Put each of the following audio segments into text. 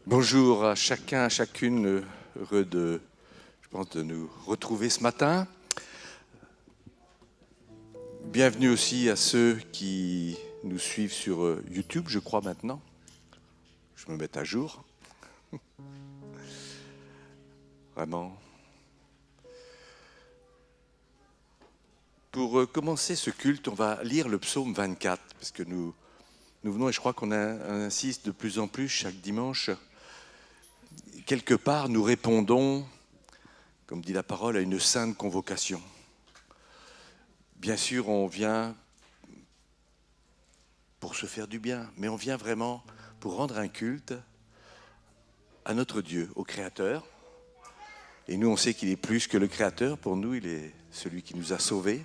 Bonjour à chacun, à chacune, heureux de nous retrouver ce matin. Bienvenue aussi à ceux qui nous suivent sur YouTube, je crois maintenant. Je me mets à jour. Vraiment. Pour commencer ce culte, on va lire le psaume 24, parce que nous venons, et je crois qu'on insiste de plus en plus chaque dimanche, quelque part nous répondons, comme dit la parole, à une sainte convocation. Bien sûr, on vient pour se faire du bien, mais on vient vraiment pour rendre un culte à notre Dieu, au Créateur. Et nous, on sait qu'il est plus que le Créateur. Pour nous, il est celui qui nous a sauvés,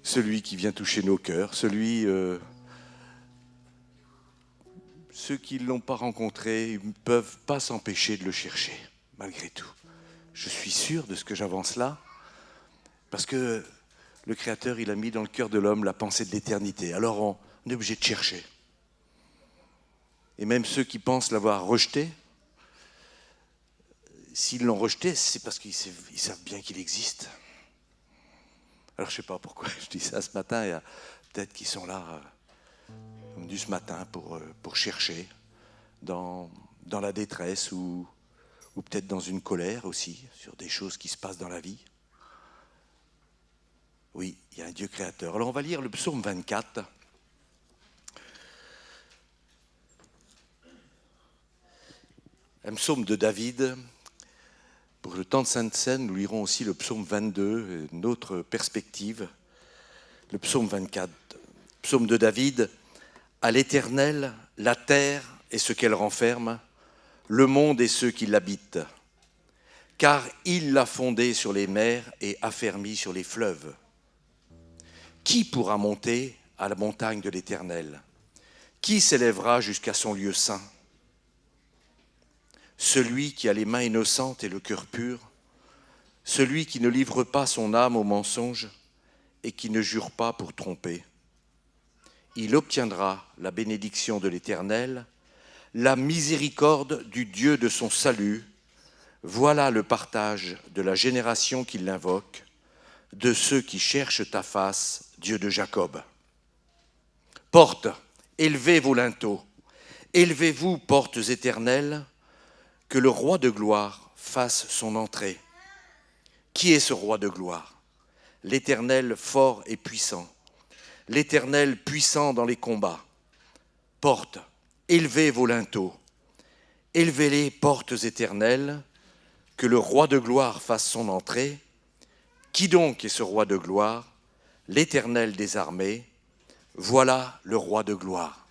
celui qui vient toucher nos cœurs, ceux qui ne l'ont pas rencontré ne peuvent pas s'empêcher de le chercher, malgré tout. Je suis sûr de ce que j'avance là, parce que le Créateur, il a mis dans le cœur de l'homme la pensée de l'éternité. Alors on est obligé de chercher. Et même ceux qui pensent l'avoir rejeté, s'ils l'ont rejeté, c'est parce qu'ils savent bien qu'il existe. Alors je ne sais pas pourquoi je dis ça ce matin, il y a peut-être qui sont là, comme dit ce matin, pour chercher dans la détresse ou peut-être dans une colère aussi, sur des choses qui se passent dans la vie. Oui, il y a un Dieu créateur. Alors on va lire le psaume 24. Un psaume de David. Pour le temps de Sainte Seine, nous lirons aussi le psaume 22, une autre perspective. Le psaume 24. Psaume de David. À l'Éternel, la terre et ce qu'elle renferme, le monde et ceux qui l'habitent. Car il l'a fondé sur les mers et affermi sur les fleuves. Qui pourra monter à la montagne de l'Éternel? Qui s'élèvera jusqu'à son lieu saint? Celui qui a les mains innocentes et le cœur pur, celui qui ne livre pas son âme au mensonge et qui ne jure pas pour tromper. Il obtiendra la bénédiction de l'Éternel, la miséricorde du Dieu de son salut. Voilà le partage de la génération qui l'invoque, de ceux qui cherchent ta face, Dieu de Jacob. Portes, élevez vos linteaux, élevez-vous, portes éternelles, que le roi de gloire fasse son entrée. Qui est ce roi de gloire? L'Éternel fort et puissant, l'Éternel puissant dans les combats. Portes, élevez vos linteaux, élevez-les, portes éternelles, que le roi de gloire fasse son entrée. Qui donc est ce roi de gloire? L'Éternel des armées, voilà le roi de gloire.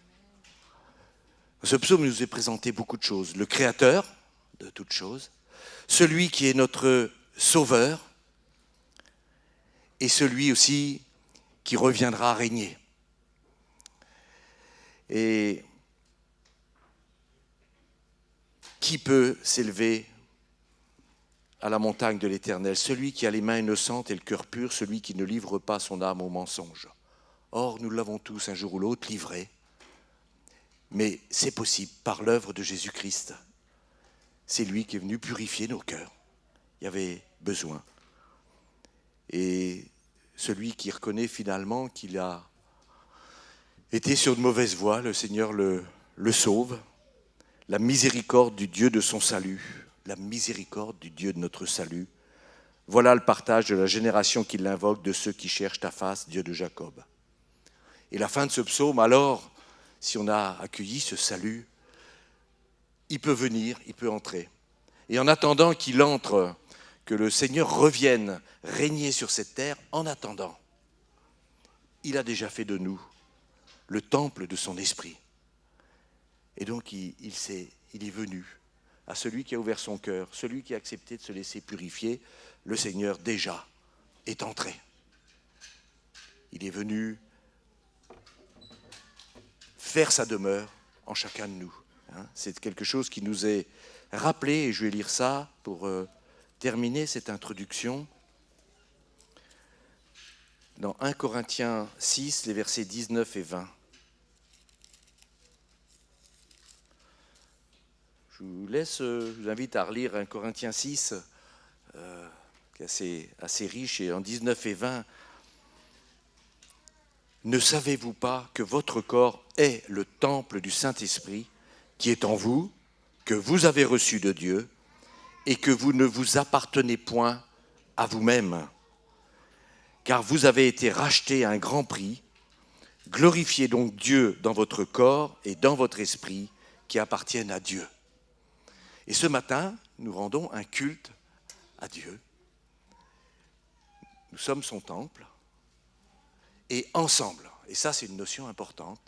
Ce psaume nous est présenté beaucoup de choses. Le Créateur de toutes choses, celui qui est notre Sauveur, et celui aussi qui reviendra régner. Et qui peut s'élever à la montagne de l'Éternel? Celui qui a les mains innocentes et le cœur pur, celui qui ne livre pas son âme au mensonge. Or, nous l'avons tous un jour ou l'autre livré, mais c'est possible par l'œuvre de Jésus-Christ. C'est lui qui est venu purifier nos cœurs. Il y avait besoin. Et celui qui reconnaît finalement qu'il a été sur de mauvaises voies, le Seigneur le sauve. La miséricorde du Dieu de son salut, la miséricorde du Dieu de notre salut. Voilà le partage de la génération qui l'invoque, de ceux qui cherchent ta face, Dieu de Jacob. Et la fin de ce psaume, alors, si on a accueilli ce salut, il peut venir, il peut entrer. Et en attendant qu'il entre, que le Seigneur revienne régner sur cette terre, en attendant, il a déjà fait de nous le temple de son esprit. Et donc il est venu à celui qui a ouvert son cœur, celui qui a accepté de se laisser purifier, le Seigneur déjà est entré. Il est venu faire sa demeure en chacun de nous. C'est quelque chose qui nous est rappelé, et je vais lire ça pour terminer cette introduction. Dans 1 Corinthiens 6, les versets 19 et 20. je vous invite à relire 1 Corinthiens 6, qui est assez riche, et en 19 et 20. Ne savez-vous pas que votre corps est le temple du Saint-Esprit qui est en vous, que vous avez reçu de Dieu, et que vous ne vous appartenez point à vous-même, car vous avez été rachetés à un grand prix. Glorifiez donc Dieu dans votre corps et dans votre esprit qui appartiennent à Dieu. Et ce matin, nous rendons un culte à Dieu. Nous sommes son temple. Et ensemble, et ça c'est une notion importante,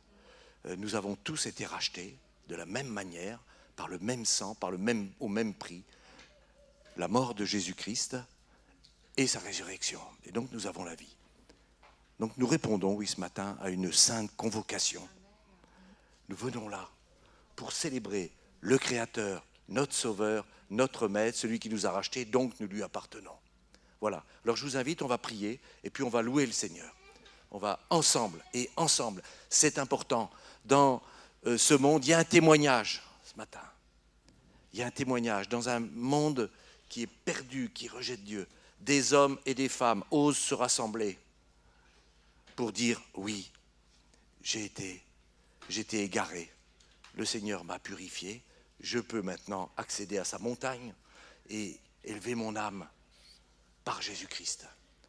nous avons tous été rachetés de la même manière, par le même sang, au même prix, la mort de Jésus-Christ et sa résurrection. Et donc nous avons la vie. Donc nous répondons, oui, ce matin, à une sainte convocation. Nous venons là pour célébrer le Créateur, notre Sauveur, notre Maître, celui qui nous a rachetés, donc nous lui appartenons. Voilà. Alors je vous invite, on va prier et puis on va louer le Seigneur. On va ensemble, et ensemble, c'est important. Dans ce monde, il y a un témoignage ce matin. Il y a un témoignage dans un monde qui est perdu, qui rejette Dieu. Des hommes et des femmes osent se rassembler pour dire « Oui, j'ai été égaré. Le Seigneur m'a purifié. Je peux maintenant accéder à sa montagne et élever mon âme par Jésus-Christ. »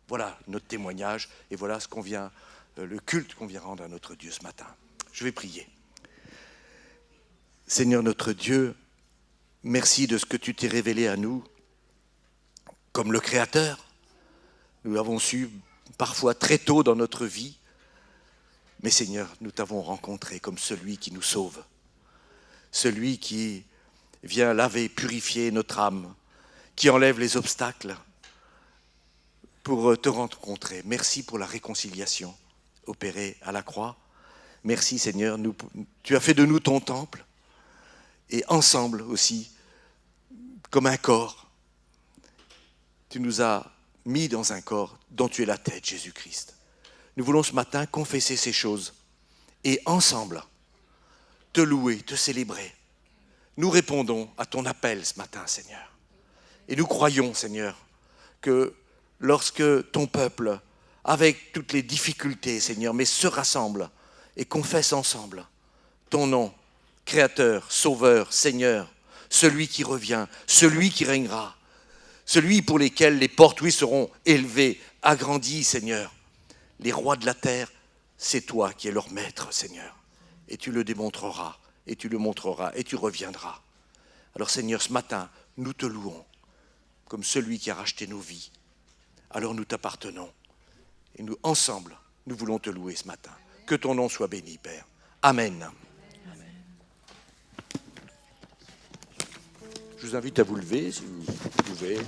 Voilà notre témoignage et voilà le culte qu'on vient rendre à notre Dieu ce matin. Je vais prier. Seigneur notre Dieu, merci de ce que tu t'es révélé à nous comme le Créateur. Nous l'avons su parfois très tôt dans notre vie, mais Seigneur, nous t'avons rencontré comme celui qui nous sauve, celui qui vient laver, purifier notre âme, qui enlève les obstacles, pour te rencontrer. Merci pour la réconciliation opérée à la croix. Merci Seigneur, tu as fait de nous ton temple et ensemble aussi, comme un corps, tu nous as mis dans un corps dont tu es la tête, Jésus-Christ. Nous voulons ce matin confesser ces choses et ensemble te louer, te célébrer. Nous répondons à ton appel ce matin, Seigneur. Et nous croyons, Seigneur, que lorsque ton peuple, avec toutes les difficultés, Seigneur, mais se rassemble et confesse ensemble ton nom, Créateur, Sauveur, Seigneur, celui qui revient, celui qui régnera, celui pour lequel les portes, oui, seront élevées, agrandies, Seigneur. Les rois de la terre, c'est toi qui es leur maître, Seigneur. Et tu le démontreras, et tu le montreras, et tu reviendras. Alors, Seigneur, ce matin, nous te louons comme celui qui a racheté nos vies. Alors nous t'appartenons. Et nous, ensemble, nous voulons te louer ce matin. Que ton nom soit béni, Père. Amen. Amen. Je vous invite à vous lever, si vous pouvez.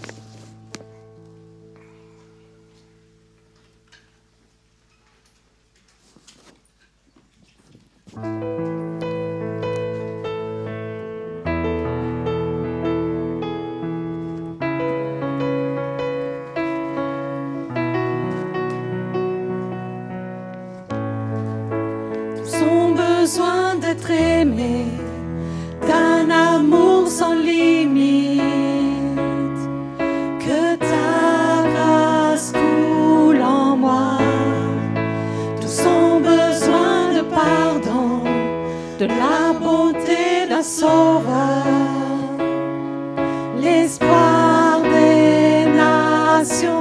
Besoin d'être aimé, d'un amour sans limite, que ta grâce coule en moi. Tous ont besoin de pardon, de la bonté d'un sauveur, l'espoir des nations.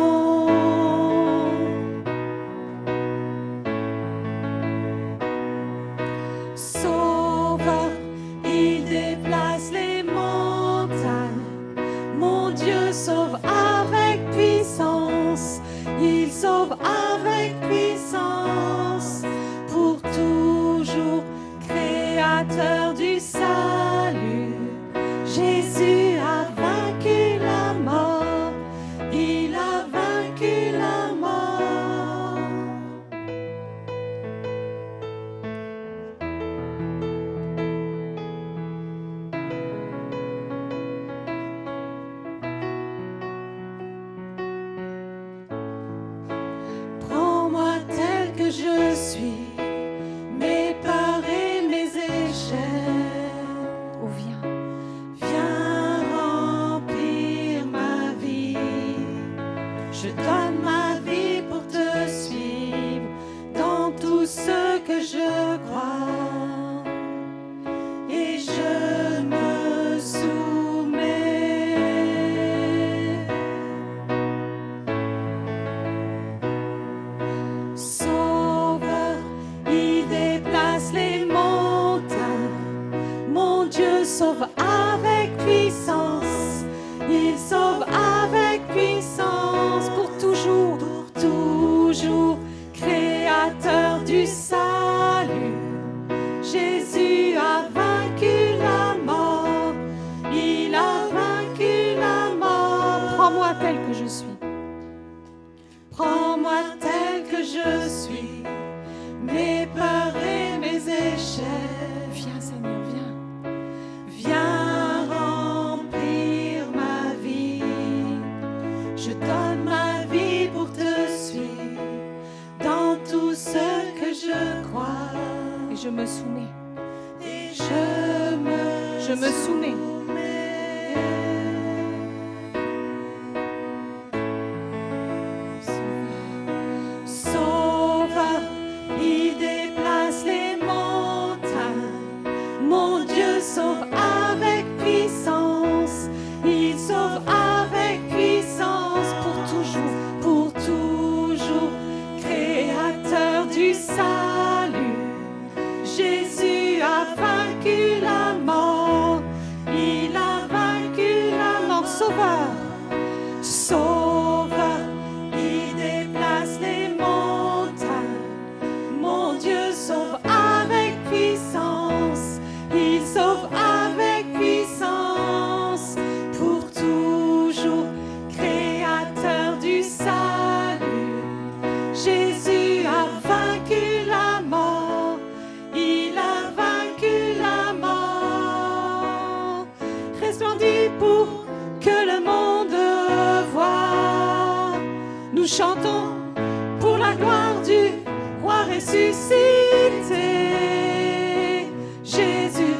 Avec puissance, pour toujours, Créateur du salut. Jésus a vaincu la mort, il a vaincu la mort. Prends-moi tel que je suis, mes peurs et mes échecs. Oh, viens, ce que je crois. Et je me soumets. Sauveur, il déplace les montagnes. Mon Dieu sauve avec puissance. Il sauve avec puissance pour toujours, créateur du salut. Jésus a vaincu la mort. Il a vaincu la mort. Prends-moi tel que je suis. Prends-moi tel que je suis, mes peurs et mes échecs. Viens Seigneur, viens. Viens remplir ma vie. Je donne ma vie pour te suivre dans tout ce que je crois. Et je me soumets. Et je me soumets. Sauveur, il déplace les montagnes. Mon Dieu sauve avec puissance. Il sauve avec puissance pour toujours, créateur du salut. Jésus a vaincu la mort. Il a vaincu la mort. Sauveur, Sauveur, il déplace les montagnes. Mon Dieu sauve avec puissance. Il sauve avec puissance pour toujours, créateur du salut. Jésus a vaincu la mort. Il a vaincu la mort. Resplendit pour que le monde voie. Nous chantons pour la gloire du roi ressuscité. Jésus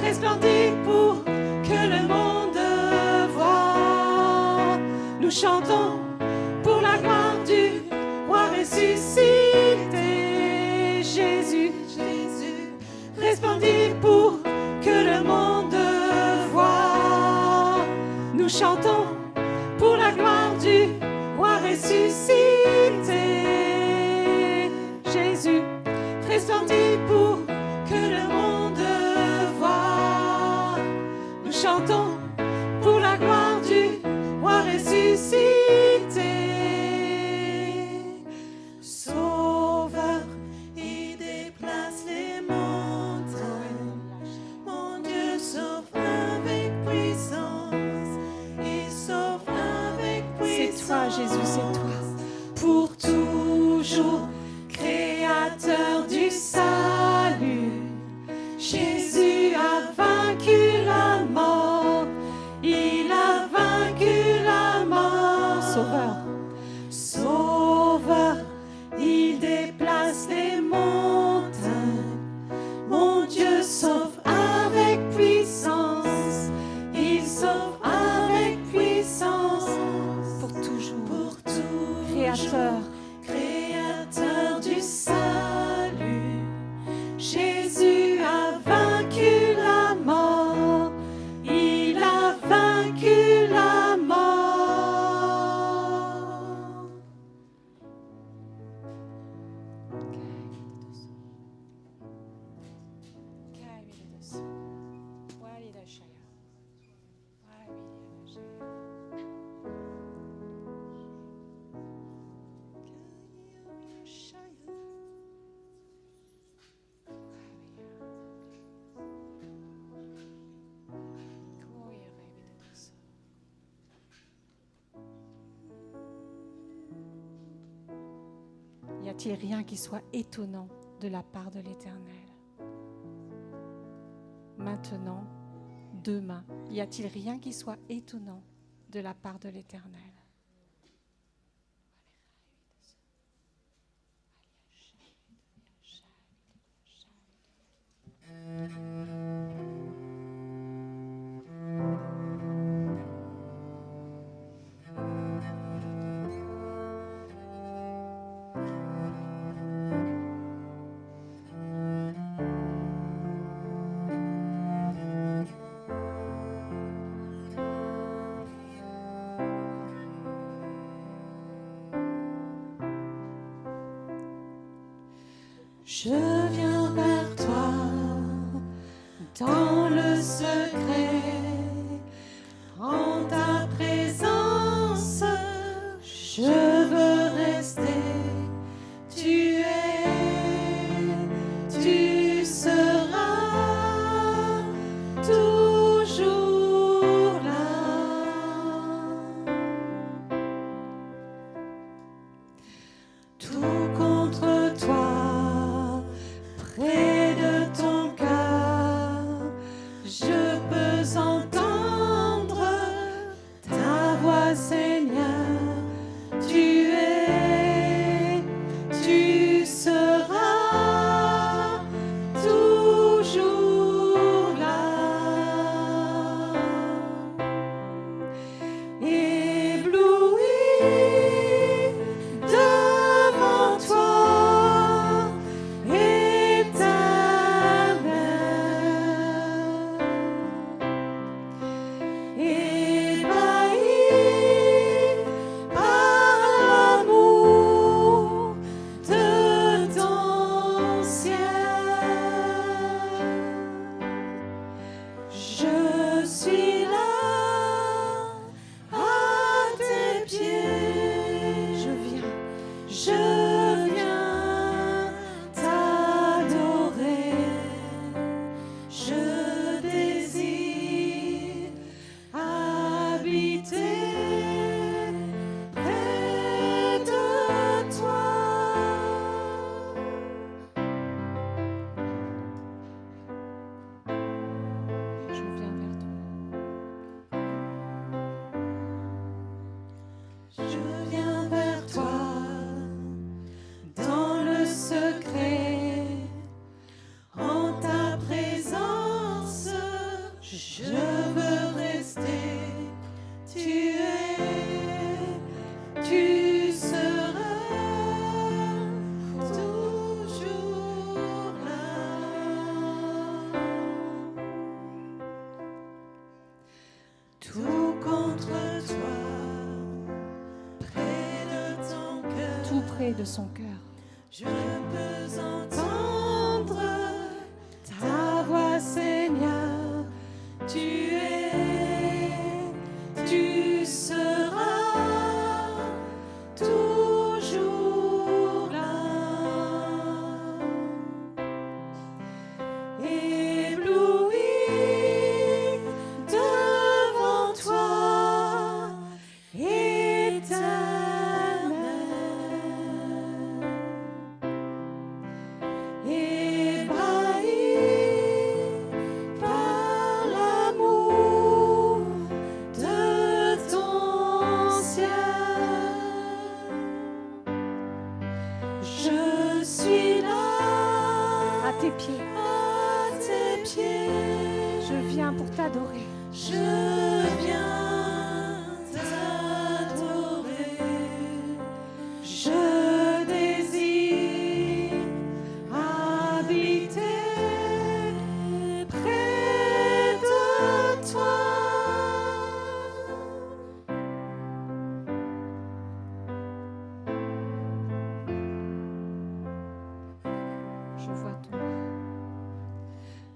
resplendit pour que le monde voie. Nous chantons pour la gloire du roi ressuscité. Jésus resplendit pour que le monde voie. Nous chantons pour la gloire du roi ressuscité. Jésus resplendit pour que le monde voie. Nous chantons pour la gloire du roi ressuscité. Sauveur, il déplace les montagnes. Mon Dieu sauve avec puissance. Il sauve avec puissance. C'est toi Jésus, c'est toi. Pour toujours, créateur du salut. Jésus a vaincu la mort. Il a vaincu la mort. Sauveur. Sauveur, il déplace les montagnes. Mon Dieu sauve avec puissance. Il sauve avec puissance Pour toujours. pour toujours. Créateur. Créateur du salut. Jésus a vaincu la mort. Il a vaincu la mort. Y a-t-il rien qui soit étonnant de la part de l'Éternel? Maintenant, demain, y a-t-il rien qui soit étonnant de la part de l'Éternel? Je viens vers toi dans le secret, en ta présence, je veux rester. Tu seras toujours là. Tout contre toi, près de ton cœur, je peux entendre ta voix, Seigneur. Tu seras toujours là. Ébloui devant toi, éternel, ébahi par l'amour de ton ciel. Je suis là à tes pieds. Je viens t'adorer. Je désire habiter près de toi. Je viens vers toi. Je viens vers toi dans le secret, en ta présence, je veux rester. Tu seras toujours là. Tout contre toi, près de ton cœur, Tout près de son cœur. je peux entendre ta voix, Seigneur. Tu seras toujours là. Ébloui devant toi, éternel, ébahi par l'amour de ton ciel. Je suis là À tes pieds. à tes pieds. Je viens pour t'adorer. Je viens t'adorer. Je désire habiter près de toi. Je vois ton bras.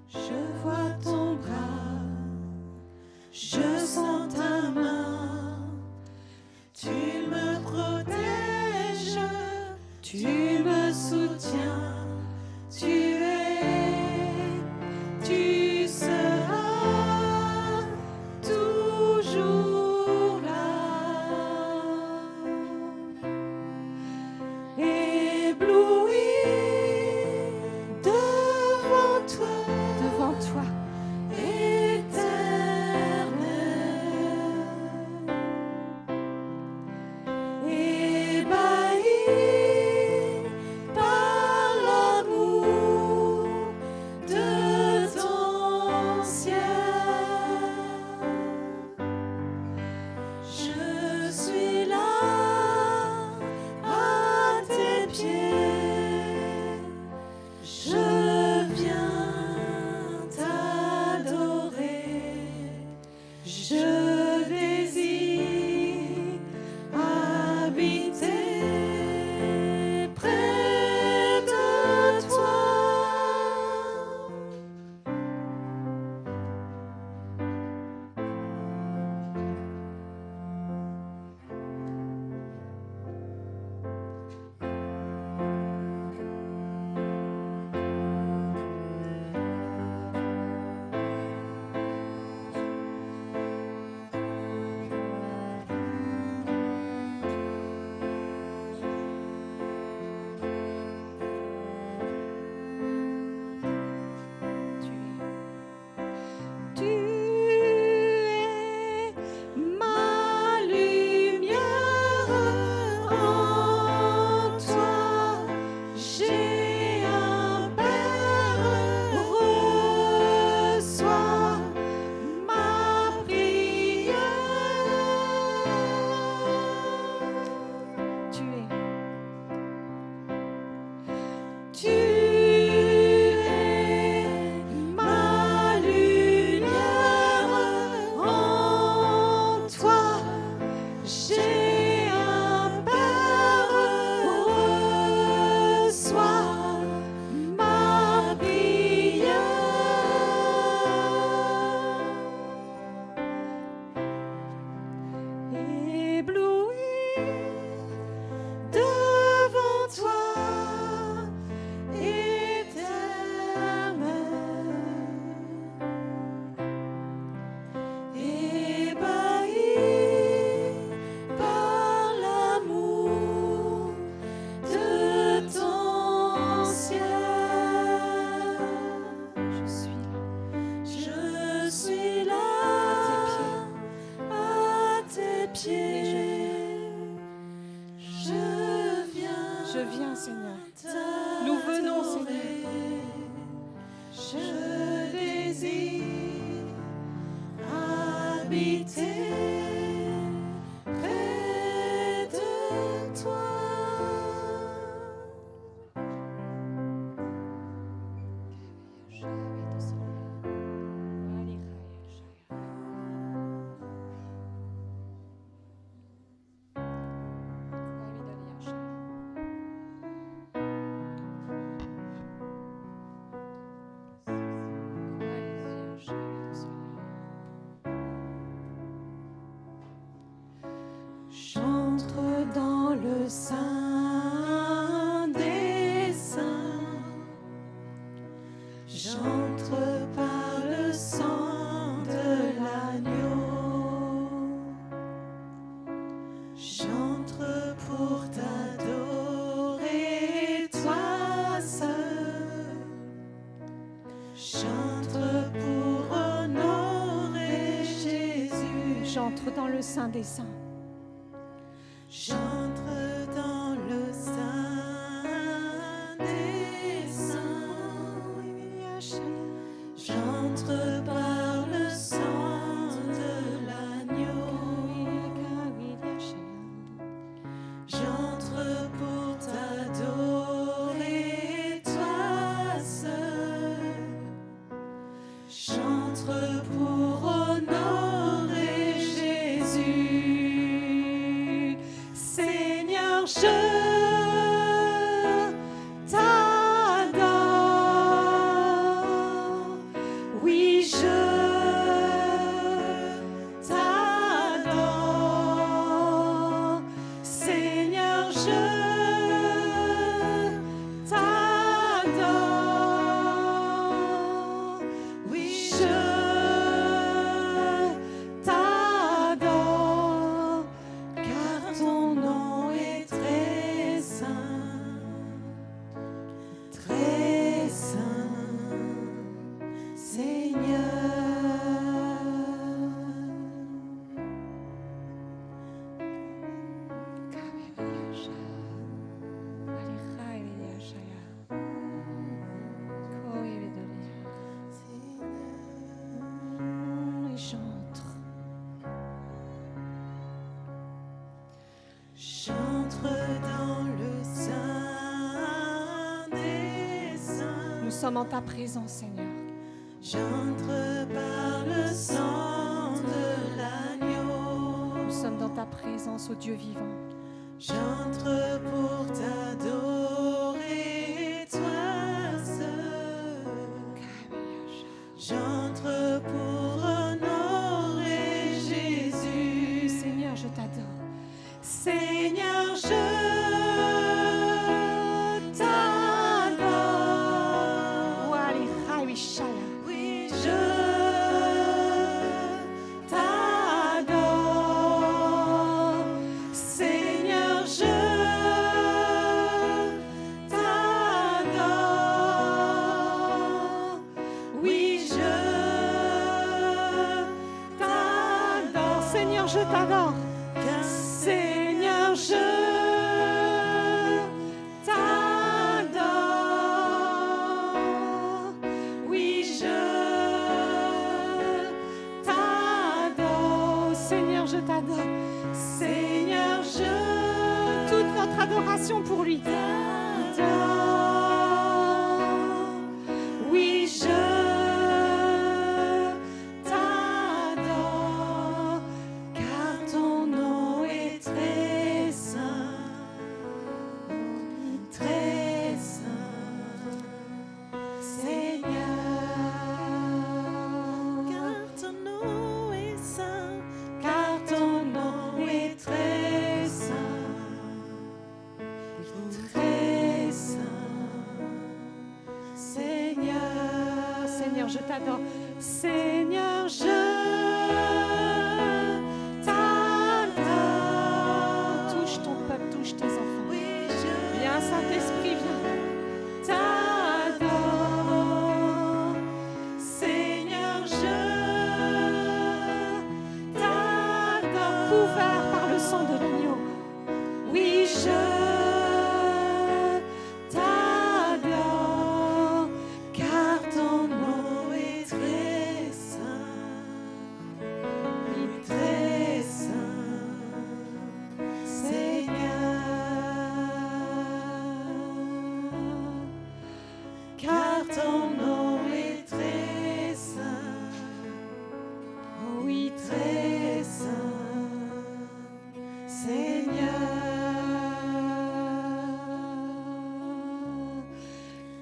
Je vois ton bras, je sens ta Je viens, Seigneur. Nous venons, Seigneur. Je désire habiter près de toi. J'entre dans le sein des saints. J'entre par le sang de l'agneau. J'entre pour t'adorer, toi seul. J'entre pour honorer Jésus. J'entre dans le sein des saints. J'entre dans le sein des saints. J'entre par le sang de l'agneau. J'entre pour t'adorer, toi seul. J'entre pour honorer Jésus. Seigneur, je t'adore. Oui, je t'adore. Seigneur, je t'adore. Oui, je t'adore. Car ton nom est très saint, Seigneur. J'entre dans le sein des saints. Nous sommes en ta présence, Seigneur. J'entre par le sang de l'agneau. Nous sommes dans ta présence, ô Dieu vivant. J'entre pour t'adorer, toi seul. J'entre pour honorer Jésus. Seigneur, je t'adore. Seigneur, je t'adore. Oui, je t'adore. Seigneur, je t'adore. Oui, je t'adore. Seigneur, je t'adore. Seigneur, je t'adore. Oui, je t'adore. Seigneur, je t'adore. Seigneur, je Toute notre adoration pour lui. t'adore. Oui, je t'adore. Car ton nom est très saint, Seigneur. Car ton nom est saint, car ton nom est très saint, Seigneur. Seigneur, je t'adore. Seigneur, je t'adore. Touche ton peuple, touche tes enfants. Oui, je Viens, Saint-Esprit, viens. t'adore. Seigneur, je t'adore. Couvert par le sang de l'agneau. Oui, je ton nom est très saint. Oh oui, très saint, Seigneur.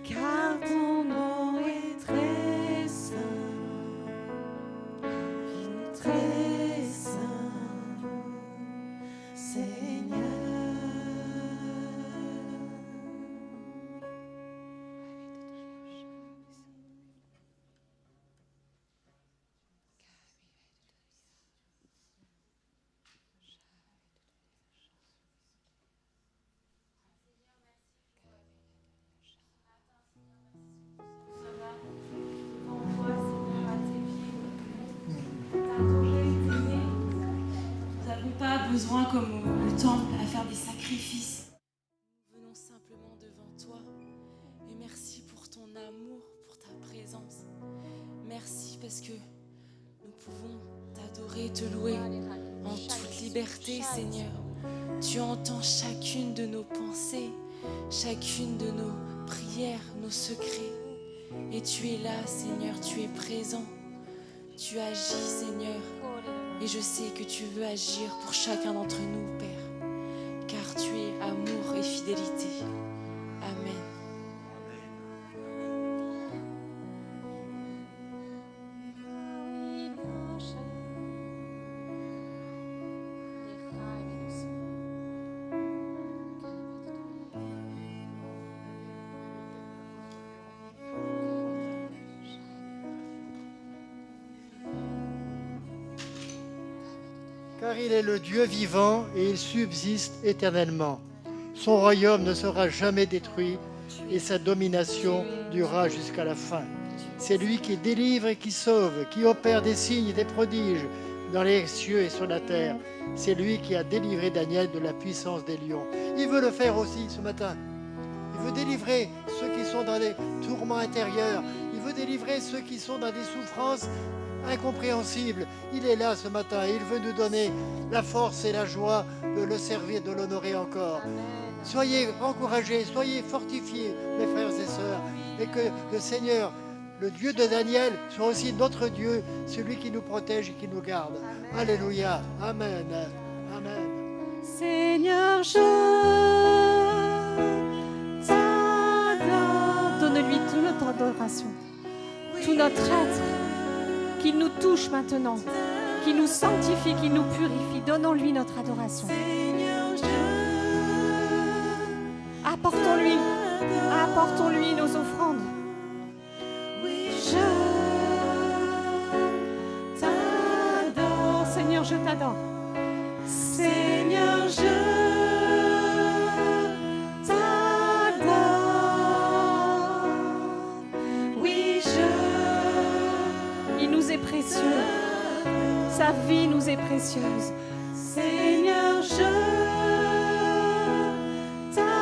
Car ton nom est très saint, très saint, Seigneur. Besoin comme au temple à faire des sacrifices. Nous venons simplement devant toi et merci pour ton amour, pour ta présence. Merci parce que nous pouvons t'adorer, te louer en toute liberté, Seigneur. Tu entends chacune de nos pensées, chacune de nos prières, nos secrets. Et tu es là, Seigneur, tu es présent. Tu agis, Seigneur. Et je sais que tu veux agir pour chacun d'entre nous, Père, car tu es amour et fidélité. Amen. Car il est le Dieu vivant et il subsiste éternellement. Son royaume ne sera jamais détruit et sa domination durera jusqu'à la fin. C'est lui qui délivre et qui sauve, qui opère des signes et des prodiges dans les cieux et sur la terre. C'est lui qui a délivré Daniel de la puissance des lions. Il veut le faire aussi ce matin. Il veut délivrer ceux qui sont dans des tourments intérieurs. Il veut délivrer ceux qui sont dans des souffrances incompréhensible. Il est là ce matin et il veut nous donner la force et la joie de le servir, de l'honorer encore. Amen. Soyez encouragés, soyez fortifiés, mes frères et sœurs, et que le Seigneur, le Dieu de Daniel, soit aussi notre Dieu, celui qui nous protège et qui nous garde. Amen. Alléluia. Amen. Amen. Seigneur, je t'adore. Donne-lui toute notre adoration, tout notre être. Qu'il nous touche maintenant, qu'il nous sanctifie, qu'il nous purifie. Donnons-lui notre adoration. Apportons-lui nos offrandes. Je t'adore. Seigneur, je t'adore. Seigneur, je t'adore. Oui, il nous est précieux. Sa vie nous est précieuse. Seigneur, je t'adore.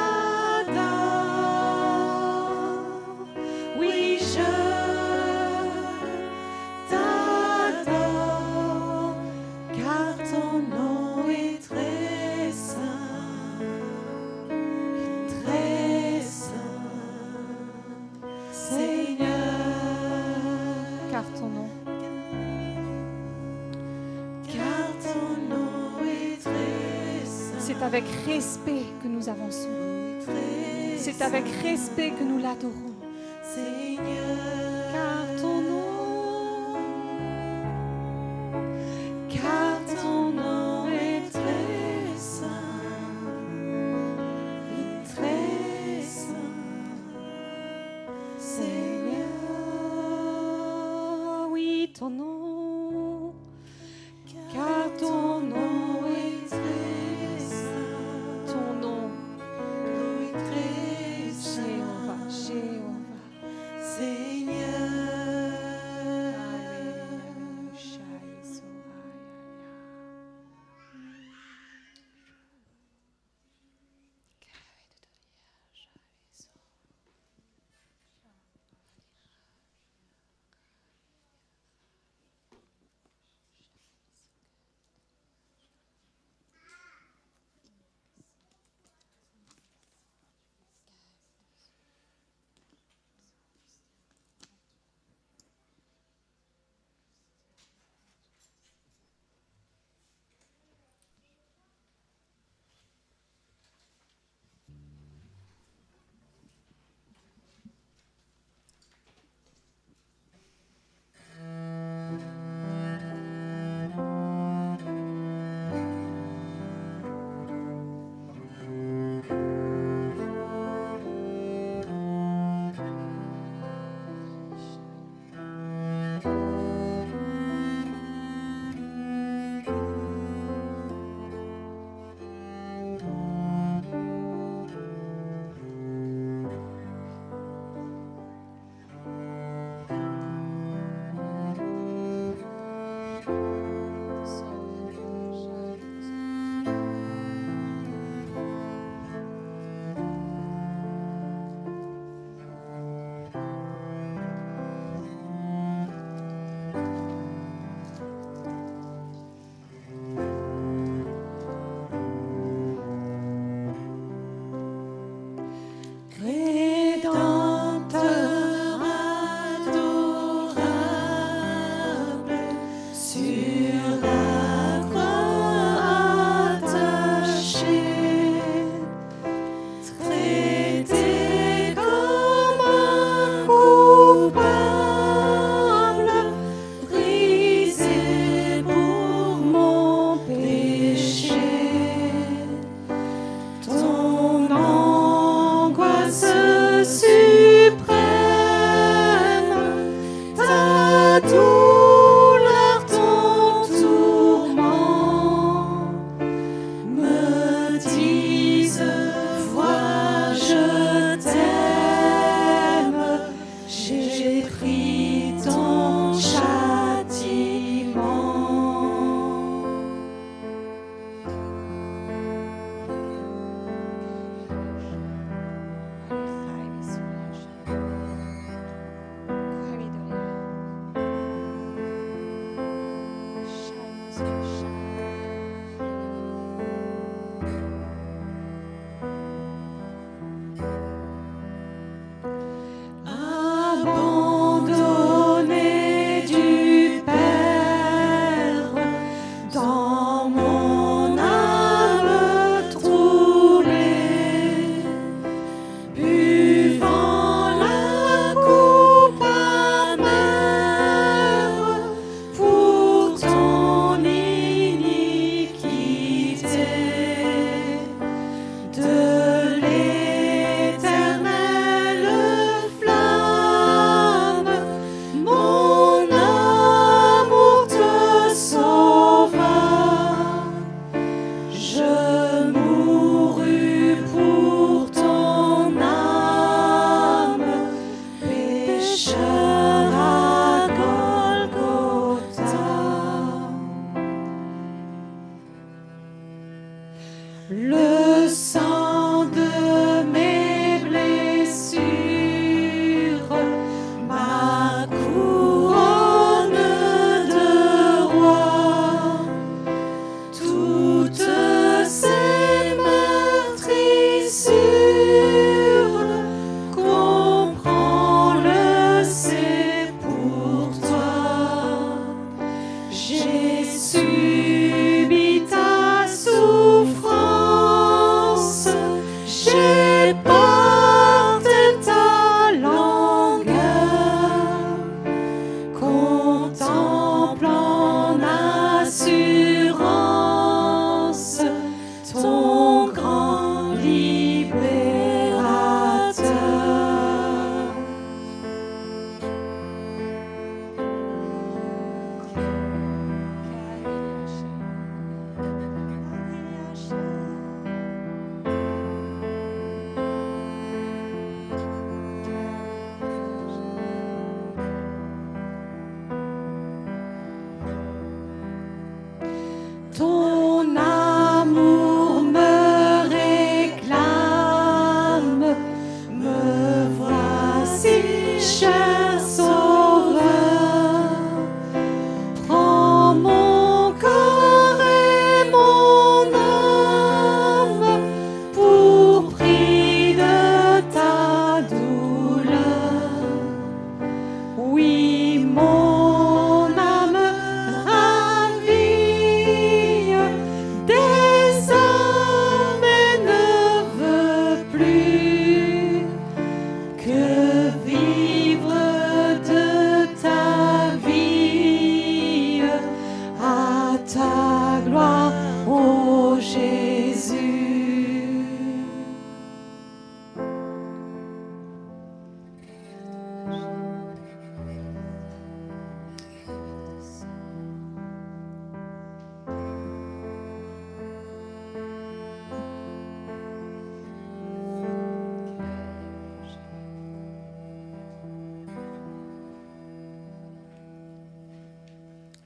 Oui, je t'adore. Car ton nom est très saint. Très saint. Seigneur. Car ton nom. C'est avec respect que nous avançons. C'est avec respect que nous l'adorons. Seigneur, car ton nom est très saint, très saint. Seigneur, oui, ton nom, car ton nom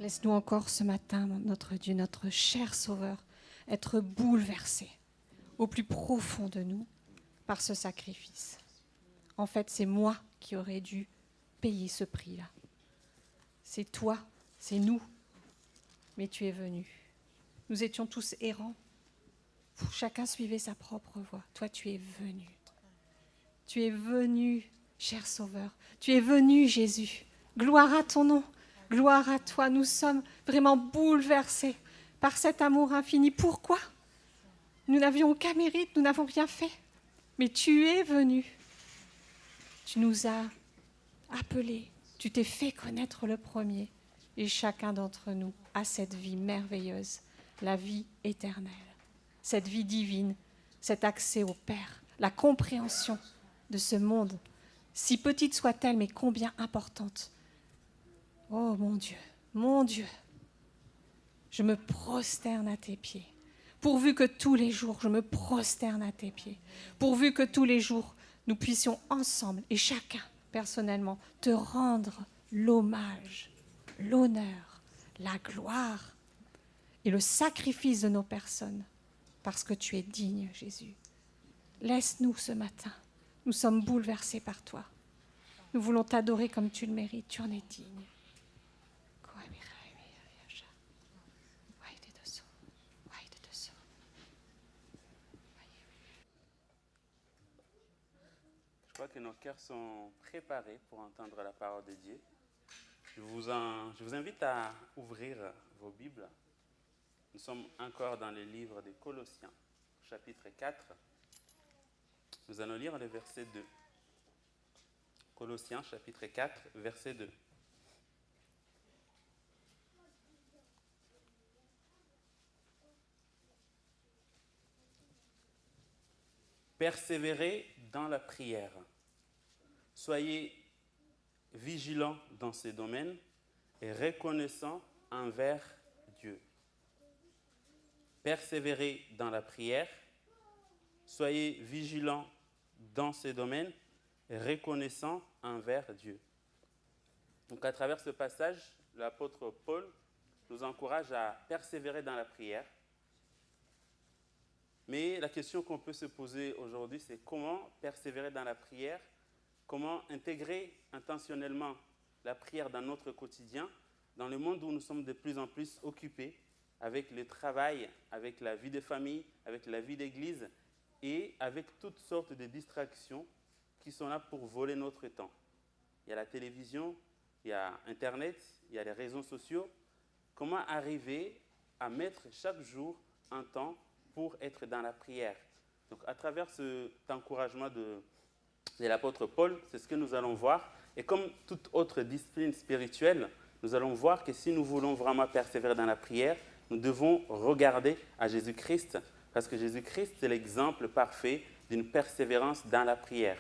Laisse-nous encore ce matin, notre Dieu, notre cher Sauveur, être bouleversés au plus profond de nous par ce sacrifice. En fait, c'est moi qui aurais dû payer ce prix-là. C'est toi, c'est nous, mais tu es venu. Nous étions tous errants. Chacun suivait sa propre voie. Toi, tu es venu. Tu es venu, cher Sauveur. Tu es venu, Jésus. Gloire à ton nom. Gloire à toi. Nous sommes vraiment bouleversés par cet amour infini. Pourquoi ? Nous n'avions aucun mérite, nous n'avons rien fait. Mais tu es venu. Tu nous as appelés. Tu t'es fait connaître le premier. Et chacun d'entre nous a cette vie merveilleuse, la vie éternelle, cette vie divine, cet accès au Père, la compréhension de ce monde, si petite soit-elle, mais combien importante. Oh mon Dieu, je me prosterne à tes pieds. Pourvu que tous les jours, je me prosterne à tes pieds. Pourvu que tous les jours, nous puissions ensemble, et chacun personnellement, te rendre l'hommage, l'honneur, la gloire et le sacrifice de nos personnes, parce que tu es digne, Jésus. Laisse-nous ce matin. Nous sommes bouleversés par toi. Nous voulons t'adorer comme tu le mérites. Tu en es digne. Je crois que nos cœurs sont préparés pour entendre la parole de Dieu. Je vous invite à ouvrir vos Bibles. Nous sommes encore dans le livre de Colossiens, chapitre 4. Nous allons lire le verset 2. Colossiens, chapitre 4, verset 2. Persévérez dans la prière. Soyez vigilants dans ces domaines et reconnaissants envers Dieu. Persévérez dans la prière. Soyez vigilants dans ces domaines et reconnaissants envers Dieu. Donc à travers ce passage, l'apôtre Paul nous encourage à persévérer dans la prière. Mais la question qu'on peut se poser aujourd'hui, c'est comment persévérer dans la prière, comment intégrer intentionnellement la prière dans notre quotidien, dans le monde où nous sommes de plus en plus occupés avec le travail, avec la vie de famille, avec la vie d'église et avec toutes sortes de distractions qui sont là pour voler notre temps. Il y a la télévision, il y a Internet, il y a les réseaux sociaux. Comment arriver à mettre chaque jour un temps pour être dans la prière? Donc, à travers cet encouragement de l'apôtre Paul, c'est ce que nous allons voir. Et comme toute autre discipline spirituelle, nous allons voir que si nous voulons vraiment persévérer dans la prière, nous devons regarder à Jésus-Christ, parce que Jésus-Christ, c'est l'exemple parfait d'une persévérance dans la prière.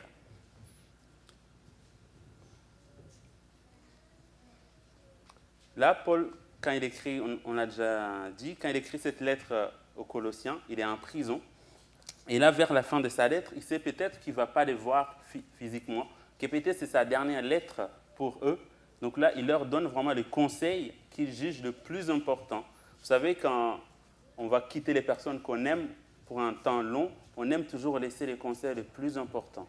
Là, Paul, quand il écrit, on l'a déjà dit, quand il écrit cette lettre aux Colossiens, il est en prison. Et là, vers la fin de sa lettre, il sait peut-être qu'il ne va pas les voir physiquement, que peut-être c'est sa dernière lettre pour eux. Donc là, il leur donne vraiment les conseils qu'il juge le plus important. Vous savez, quand on va quitter les personnes qu'on aime pour un temps long, on aime toujours laisser les conseils les plus importants.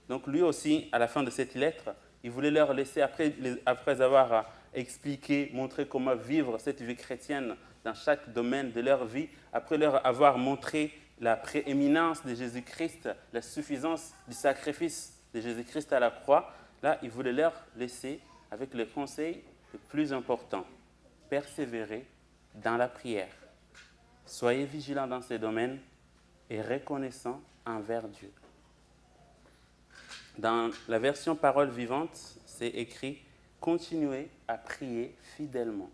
Donc lui aussi, à la fin de cette lettre, il voulait leur laisser, après avoir expliqué, montré comment vivre cette vie chrétienne dans chaque domaine de leur vie, après leur avoir montré la prééminence de Jésus-Christ, la suffisance du sacrifice de Jésus-Christ à la croix, là, il voulait leur laisser avec les conseils les plus importants. Persévérer dans la prière. Soyez vigilants dans ces domaines et reconnaissants envers Dieu. Dans la version Parole vivante, c'est écrit « Continuez à prier fidèlement ».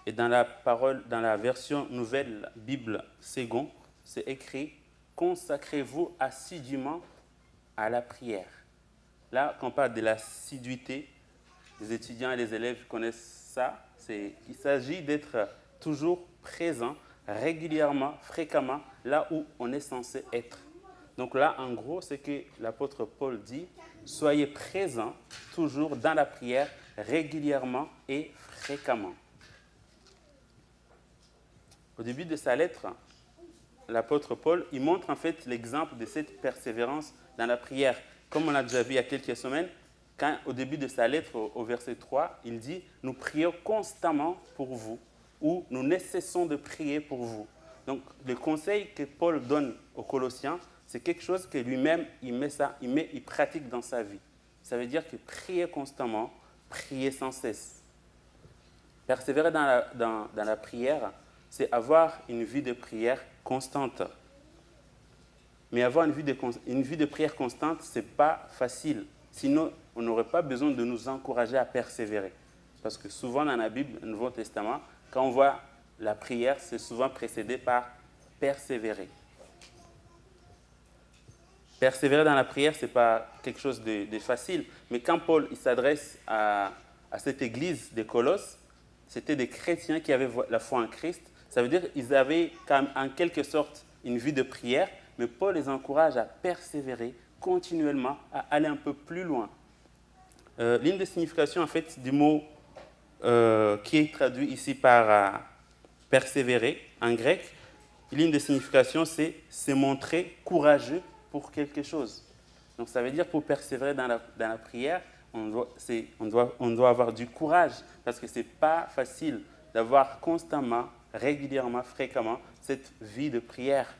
Et dans la version Nouvelle Bible Second, c'est écrit « Consacrez-vous assidûment à la prière ». Là, quand on parle de l'assiduité, les étudiants et les élèves connaissent ça. Il s'agit d'être toujours présent, régulièrement, fréquemment, là où on est censé être. Donc là, en gros, c'est que l'apôtre Paul dit « Soyez présents toujours dans la prière régulièrement et fréquemment. Au début de sa lettre, l'apôtre Paul, il montre en fait l'exemple de cette persévérance dans la prière. Comme on l'a déjà vu il y a quelques semaines, quand au début de sa lettre, au verset 3, il dit « Nous prions constamment pour vous » ou « Nous ne cessons de prier pour vous ». Donc, le conseil que Paul donne aux Colossiens, c'est quelque chose que lui-même, il pratique dans sa vie. Ça veut dire que prier constamment, prier sans cesse. Persévérer dans la prière, c'est avoir une vie de prière constante. Mais avoir une vie de prière constante, ce n'est pas facile. Sinon, on n'aurait pas besoin de nous encourager à persévérer. Parce que souvent dans la Bible, le Nouveau Testament, quand on voit la prière, c'est souvent précédé par persévérer. Persévérer dans la prière, ce n'est pas quelque chose de facile. Mais quand Paul s'adresse à cette église de Colosse, c'était des chrétiens qui avaient la foi en Christ. Ça veut dire qu'ils avaient en quelque sorte une vie de prière, mais Paul les encourage à persévérer continuellement, à aller un peu plus loin. L'une des significations en fait, du mot qui est traduit ici par persévérer en grec, l'une des significations c'est se montrer courageux pour quelque chose. Donc ça veut dire pour persévérer dans la prière, on doit avoir du courage parce que ce n'est pas facile d'avoir constamment, régulièrement, fréquemment cette vie de prière.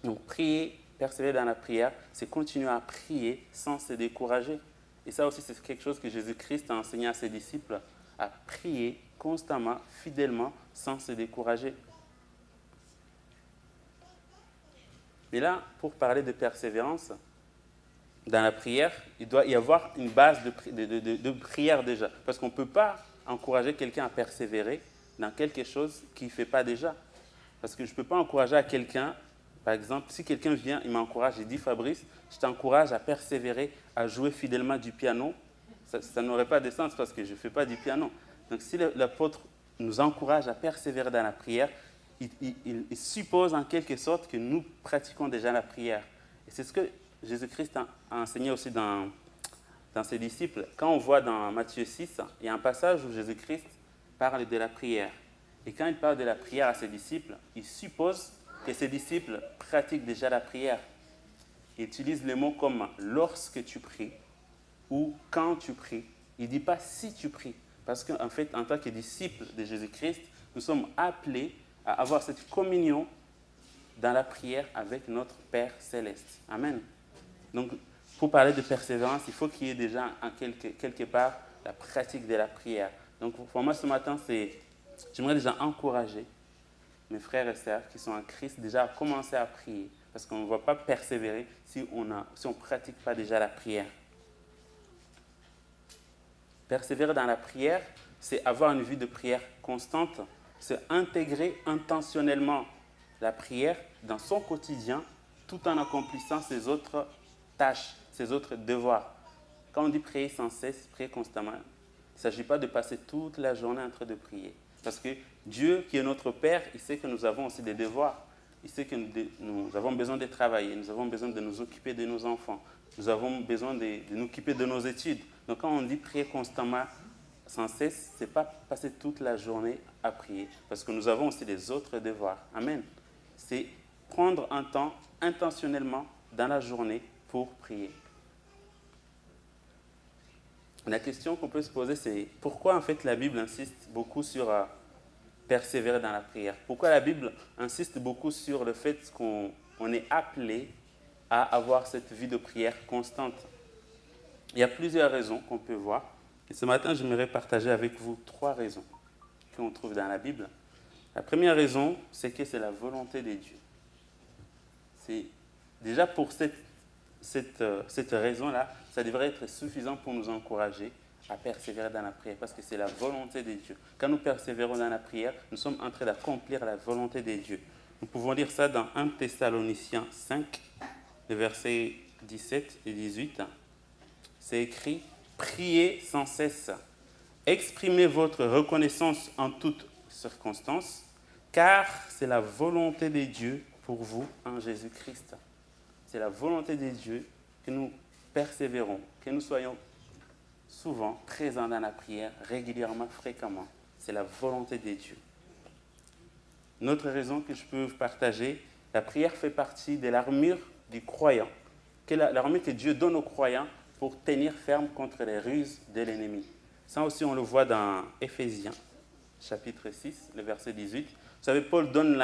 Donc prier, persévérer dans la prière, c'est continuer à prier sans se décourager. Et ça aussi, c'est quelque chose que Jésus-Christ a enseigné à ses disciples, à prier constamment, fidèlement, sans se décourager. Mais là, pour parler de persévérance, dans la prière, il doit y avoir une base de prière déjà. Parce qu'on ne peut pas encourager quelqu'un à persévérer dans quelque chose qu'il ne fait pas déjà. Parce que je ne peux pas encourager à quelqu'un, par exemple, si quelqu'un vient, il m'encourage, il dit « Fabrice, je t'encourage à persévérer, à jouer fidèlement du piano », ça n'aurait pas de sens parce que je ne fais pas du piano. Donc si l'apôtre nous encourage à persévérer dans la prière, il suppose en quelque sorte que nous pratiquons déjà la prière. Et c'est ce que Jésus-Christ a enseigné aussi dans ses disciples. Quand on voit dans Matthieu 6, il y a un passage où Jésus-Christ parle de la prière. Et quand il parle de la prière à ses disciples, il suppose que ses disciples pratiquent déjà la prière. Il utilise les mots comme « lorsque tu pries » ou « quand tu pries ». Il ne dit pas « si tu pries ». Parce qu'en fait, en tant que disciples de Jésus-Christ, nous sommes appelés à avoir cette communion dans la prière avec notre Père céleste. Amen. Donc, pour parler de persévérance, il faut qu'il y ait déjà quelque part la pratique de la prière. Donc, pour moi, ce matin, j'aimerais déjà encourager mes frères et sœurs qui sont en Christ déjà à commencer à prier. Parce qu'on ne va pas persévérer si on ne pratique pas déjà la prière. Persévérer dans la prière, c'est avoir une vie de prière constante, c'est intégrer intentionnellement la prière dans son quotidien tout en accomplissant ses autres tâches, ses autres devoirs. Quand on dit prier sans cesse, prier constamment, il ne s'agit pas de passer toute la journée en train de prier. Parce que Dieu, qui est notre Père, il sait que nous avons aussi des devoirs. Il sait que nous avons besoin de travailler, nous avons besoin de nous occuper de nos enfants, nous avons besoin de nous occuper de nos études. Donc quand on dit prier constamment, sans cesse, ce n'est pas passer toute la journée à prier, parce que nous avons aussi des autres devoirs. Amen. C'est prendre un temps intentionnellement dans la journée pour prier. La question qu'on peut se poser, c'est pourquoi en fait la Bible insiste beaucoup sur persévérer dans la prière? Pourquoi la Bible insiste beaucoup sur le fait qu'on est appelé à avoir cette vie de prière constante? Il y a plusieurs raisons qu'on peut voir. Et ce matin, j'aimerais partager avec vous 3 raisons qu'on trouve dans la Bible. La première raison, c'est que c'est la volonté de Dieu. C'est déjà pour cette raison-là, ça devrait être suffisant pour nous encourager à persévérer dans la prière, parce que c'est la volonté de Dieu. Quand nous persévérons dans la prière, nous sommes en train d'accomplir la volonté de Dieu. Nous pouvons lire ça dans 1 Thessaloniciens 5, les versets 17 et 18. C'est écrit « Priez sans cesse, exprimez votre reconnaissance en toutes circonstances, car c'est la volonté de Dieu pour vous en Jésus-Christ. » C'est la volonté de Dieu que nous persévérons, que nous soyons souvent présents dans la prière, régulièrement, fréquemment. C'est la volonté de Dieu. Une autre raison que je peux vous partager, la prière fait partie de l'armure du croyant, l'armure que Dieu donne aux croyants pour tenir ferme contre les ruses de l'ennemi. Ça aussi, on le voit dans Éphésiens, chapitre 6, le verset 18. Vous savez, Paul donne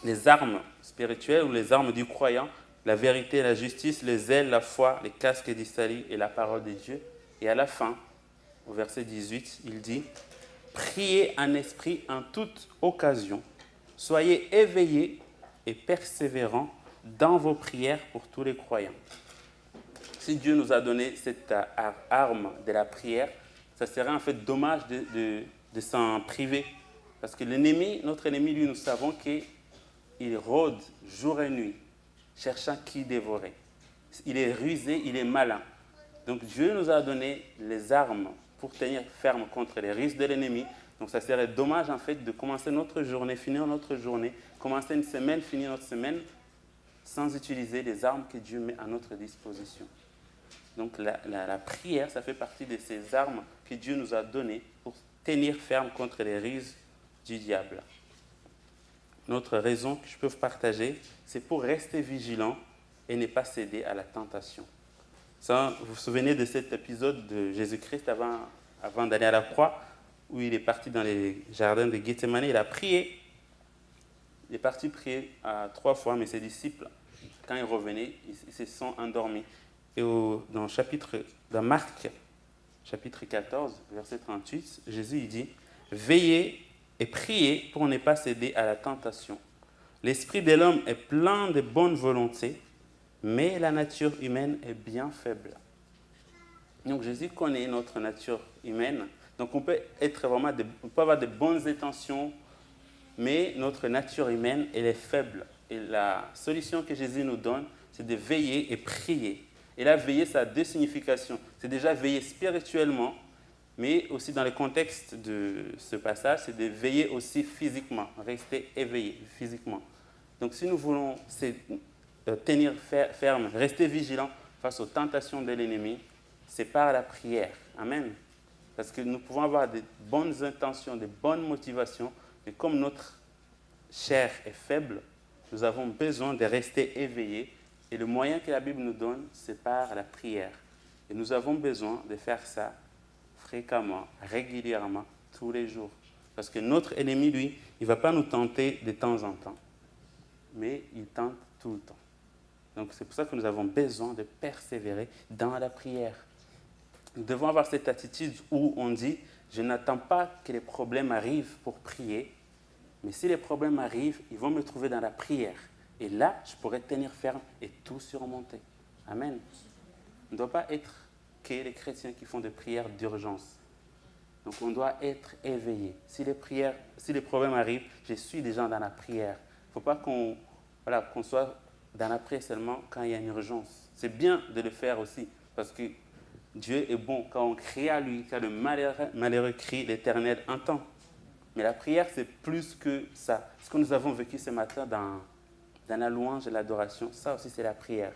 les armes spirituelles ou les armes du croyant, la vérité, la justice, le zèle, la foi, les casques du salut et la parole de Dieu. Et à la fin, au verset 18, il dit « Priez en esprit en toute occasion, soyez éveillés et persévérants dans vos prières pour tous les croyants. » Si Dieu nous a donné cette arme de la prière, ça serait en fait dommage de s'en priver. Parce que l'ennemi, notre ennemi, lui, nous savons qu'il rôde jour et nuit, cherchant qui dévorer. Il est rusé, il est malin. Donc Dieu nous a donné les armes pour tenir ferme contre les ruses de l'ennemi. Donc ça serait dommage en fait de commencer notre journée, finir notre journée, commencer une semaine, finir notre semaine, sans utiliser les armes que Dieu met à notre disposition. Donc la prière, ça fait partie de ces armes que Dieu nous a données pour tenir ferme contre les ruses du diable. Une autre raison que je peux vous partager, c'est pour rester vigilant et ne pas céder à la tentation. Ça, vous vous souvenez de cet épisode de Jésus-Christ avant d'aller à la croix, où il est parti dans les jardins de Gethsémani, il a prié. Il est parti prier 3 fois, mais ses disciples, quand ils revenaient, ils se sont endormis. Et dans Marc, chapitre 14, verset 38, Jésus il dit « Veillez et priez pour ne pas céder à la tentation. L'esprit de l'homme est plein de bonne volonté, mais la nature humaine est bien faible. » Donc Jésus connaît notre nature humaine. Donc on peut avoir de bonnes intentions, mais notre nature humaine, elle est faible. Et la solution que Jésus nous donne, c'est de veiller et prier. Et là, veiller, ça a 2 significations. C'est déjà veiller spirituellement, mais aussi dans le contexte de ce passage, c'est de veiller aussi physiquement, rester éveillé physiquement. Donc si nous voulons tenir ferme, rester vigilant face aux tentations de l'ennemi, c'est par la prière. Amen. Parce que nous pouvons avoir de bonnes intentions, de bonnes motivations, mais comme notre chair est faible, nous avons besoin de rester éveillés. Et le moyen que la Bible nous donne, c'est par la prière. Et nous avons besoin de faire ça fréquemment, régulièrement, tous les jours. Parce que notre ennemi, lui, il ne va pas nous tenter de temps en temps, mais il tente tout le temps. Donc c'est pour ça que nous avons besoin de persévérer dans la prière. Nous devons avoir cette attitude où on dit « Je n'attends pas que les problèmes arrivent pour prier, mais si les problèmes arrivent, ils vont me trouver dans la prière. Et là, je pourrai tenir ferme et tout surmonter. » Amen. On ne doit pas être que les chrétiens qui font des prières d'urgence. Donc on doit être éveillé. Si les problèmes arrivent, je suis déjà dans la prière. Il ne faut pas qu'on soit dans la prière seulement quand il y a une urgence. C'est bien de le faire aussi, parce que Dieu est bon. Quand on crie à lui, quand le malheureux crie, l'Éternel entend. Mais la prière, c'est plus que ça. Ce que nous avons vécu ce matin dans la louange et l'adoration, ça aussi c'est la prière.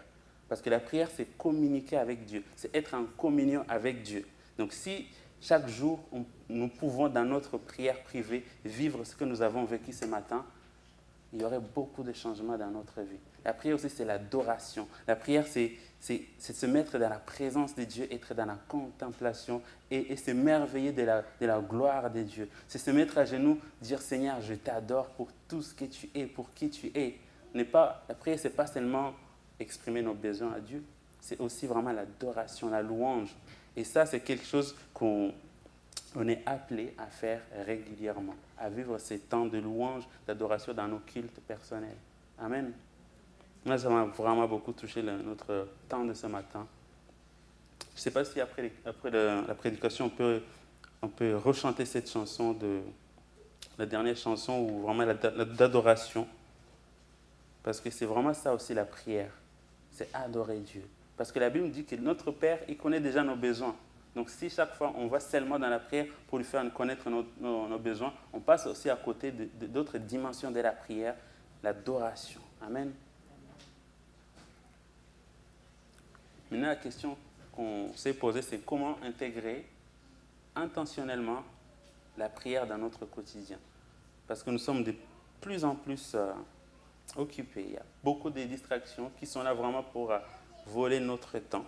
Parce que la prière, c'est communiquer avec Dieu, c'est être en communion avec Dieu. Donc si chaque jour, nous pouvons dans notre prière privée vivre ce que nous avons vécu ce matin, il y aurait beaucoup de changements dans notre vie. La prière aussi, c'est l'adoration. La prière, c'est se mettre dans la présence de Dieu, être dans la contemplation et se merveiller de la gloire de Dieu. C'est se mettre à genoux, dire « Seigneur, je t'adore pour tout ce que tu es, pour qui tu es. » La prière, ce n'est pas seulement exprimer nos besoins à Dieu, c'est aussi vraiment l'adoration, la louange. Et ça, c'est quelque chose qu'on est appelé à faire régulièrement, à vivre ces temps de louange, d'adoration dans nos cultes personnels. Amen. Moi, ça m'a vraiment beaucoup touché notre temps de ce matin. Je ne sais pas si après la prédication, on peut rechanter cette chanson, la dernière chanson, ou vraiment d'adoration. Parce que c'est vraiment ça aussi la prière, c'est adorer Dieu. Parce que la Bible dit que notre Père, il connaît déjà nos besoins. Donc si chaque fois on va seulement dans la prière pour lui faire connaître nos besoins, on passe aussi à côté d'autres dimensions de la prière, l'adoration. Amen. Maintenant la question qu'on s'est posé, c'est comment intégrer intentionnellement la prière dans notre quotidien. Parce que nous sommes de plus en plus occupés. Il y a beaucoup de distractions qui sont là vraiment pour voler notre temps.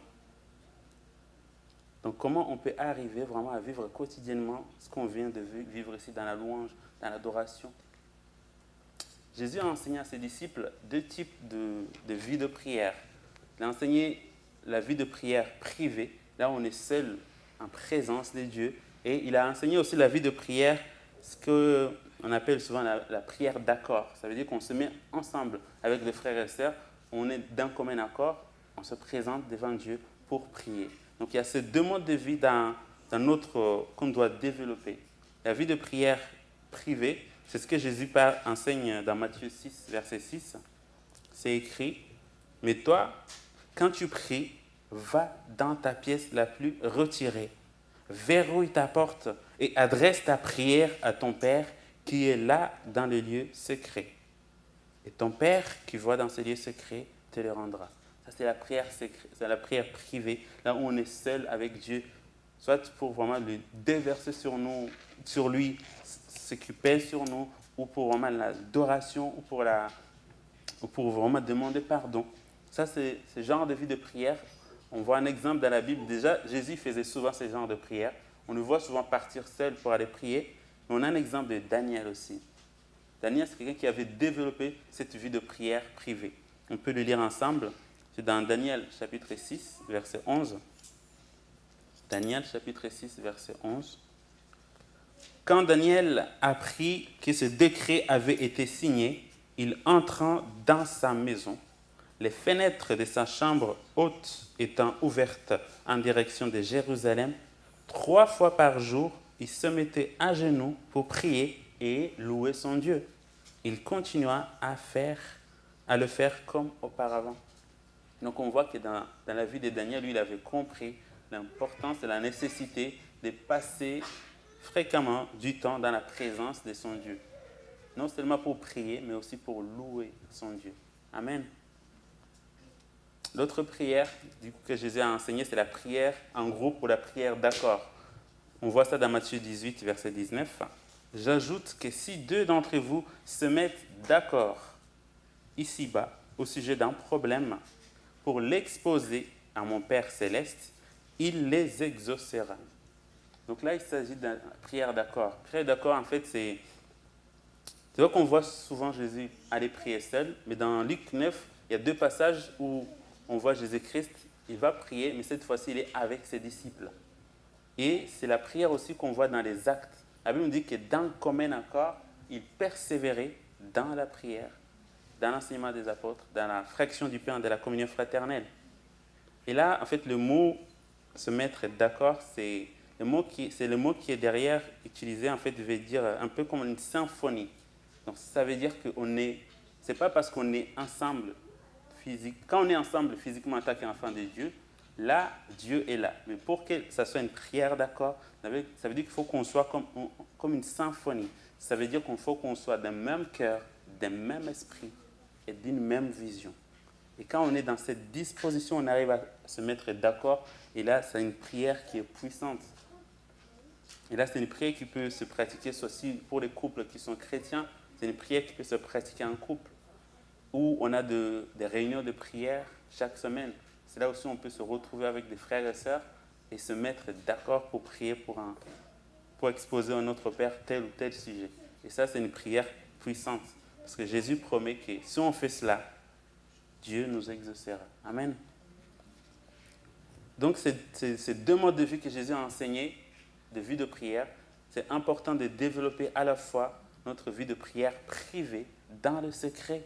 Donc comment on peut arriver vraiment à vivre quotidiennement ce qu'on vient de vivre ici dans la louange, dans l'adoration. Jésus a enseigné à ses disciples 2 types de vie de prière. Il a enseigné la vie de prière privée, là où on est seul en présence de Dieu. Et il a enseigné aussi la vie de prière, ce qu'on appelle souvent la prière d'accord. Ça veut dire qu'on se met ensemble avec les frères et sœurs, on est d'un commun accord, on se présente devant Dieu pour prier. Donc il y a ces 2 modes de vie qu'on doit développer. La vie de prière privée, c'est ce que Jésus enseigne dans Matthieu 6, verset 6. C'est écrit, « Mais toi, quand tu pries, va dans ta pièce la plus retirée, verrouille ta porte et adresse ta prière à ton Père qui est là dans le lieu secret. Et ton Père qui voit dans ce lieu secret te le rendra. » Ça, c'est la prière secrète, c'est la prière privée, là où on est seul avec Dieu, soit pour vraiment le déverser sur lui, ce qui pèse sur nous, ou pour vraiment l'adoration, ou pour vraiment demander pardon. Ça, c'est ce genre de vie de prière. On voit un exemple dans la Bible. Déjà, Jésus faisait souvent ce genre de prière. On le voit souvent partir seul pour aller prier. Mais on a un exemple de Daniel aussi. Daniel, c'est quelqu'un qui avait développé cette vie de prière privée. On peut le lire ensemble. C'est dans Daniel chapitre 6, verset 11. Daniel chapitre 6, verset 11. Quand Daniel apprit que ce décret avait été signé, il entra dans sa maison, les fenêtres de sa chambre haute étant ouvertes en direction de Jérusalem. 3 fois par jour, il se mettait à genoux pour prier et louer son Dieu. Il continua à le faire comme auparavant. Donc on voit que dans la vie de Daniel, lui, il avait compris l'importance et la nécessité de passer fréquemment du temps dans la présence de son Dieu. Non seulement pour prier, mais aussi pour louer son Dieu. Amen. L'autre prière que Jésus a enseignée, c'est la prière en groupe ou la prière d'accord. On voit ça dans Matthieu 18, verset 19. « J'ajoute que si 2 d'entre vous se mettent d'accord ici-bas au sujet d'un problème, pour l'exposer à mon Père céleste, il les exaucera. » Donc là, il s'agit d'une prière d'accord. Prière d'accord, en fait, c'est vrai qu'on voit souvent Jésus aller prier seul, mais dans Luc 9, il y a 2 passages où on voit Jésus-Christ, il va prier, mais cette fois-ci, il est avec ses disciples. Et c'est la prière aussi qu'on voit dans les actes. La Bible nous dit que dans le commun accord, il persévérait dans la prière, dans l'enseignement des apôtres, dans la fraction du pain de la communion fraternelle. Et là, en fait, le mot « se mettre d'accord », c'est le mot qui est derrière, utilisé, en fait, veut dire un peu comme une symphonie. Donc, ça veut dire qu'on est... Ce n'est pas parce qu'on est ensemble quand on est ensemble physiquement en tant qu'enfant de Dieu, là, Dieu est là. Mais pour que ça soit une prière d'accord, ça veut dire qu'il faut qu'on soit comme une symphonie. Ça veut dire qu'il faut qu'on soit d'un même cœur, d'un même esprit et d'une même vision. Et quand on est dans cette disposition, on arrive à se mettre d'accord. Et là, c'est une prière qui est puissante. Et là, c'est une prière qui peut se pratiquer aussi pour les couples qui sont chrétiens. C'est une prière qui peut se pratiquer en couple, où on a des réunions de prière chaque semaine. C'est là aussi où on peut se retrouver avec des frères et sœurs et se mettre d'accord pour prier pour exposer à notre Père tel ou tel sujet. Et ça, c'est une prière puissante. Parce que Jésus promet que si on fait cela, Dieu nous exaucera. Amen. Donc, ces 2 modes de vie que Jésus a enseignés, de vie de prière, c'est important de développer à la fois notre vie de prière privée dans le secret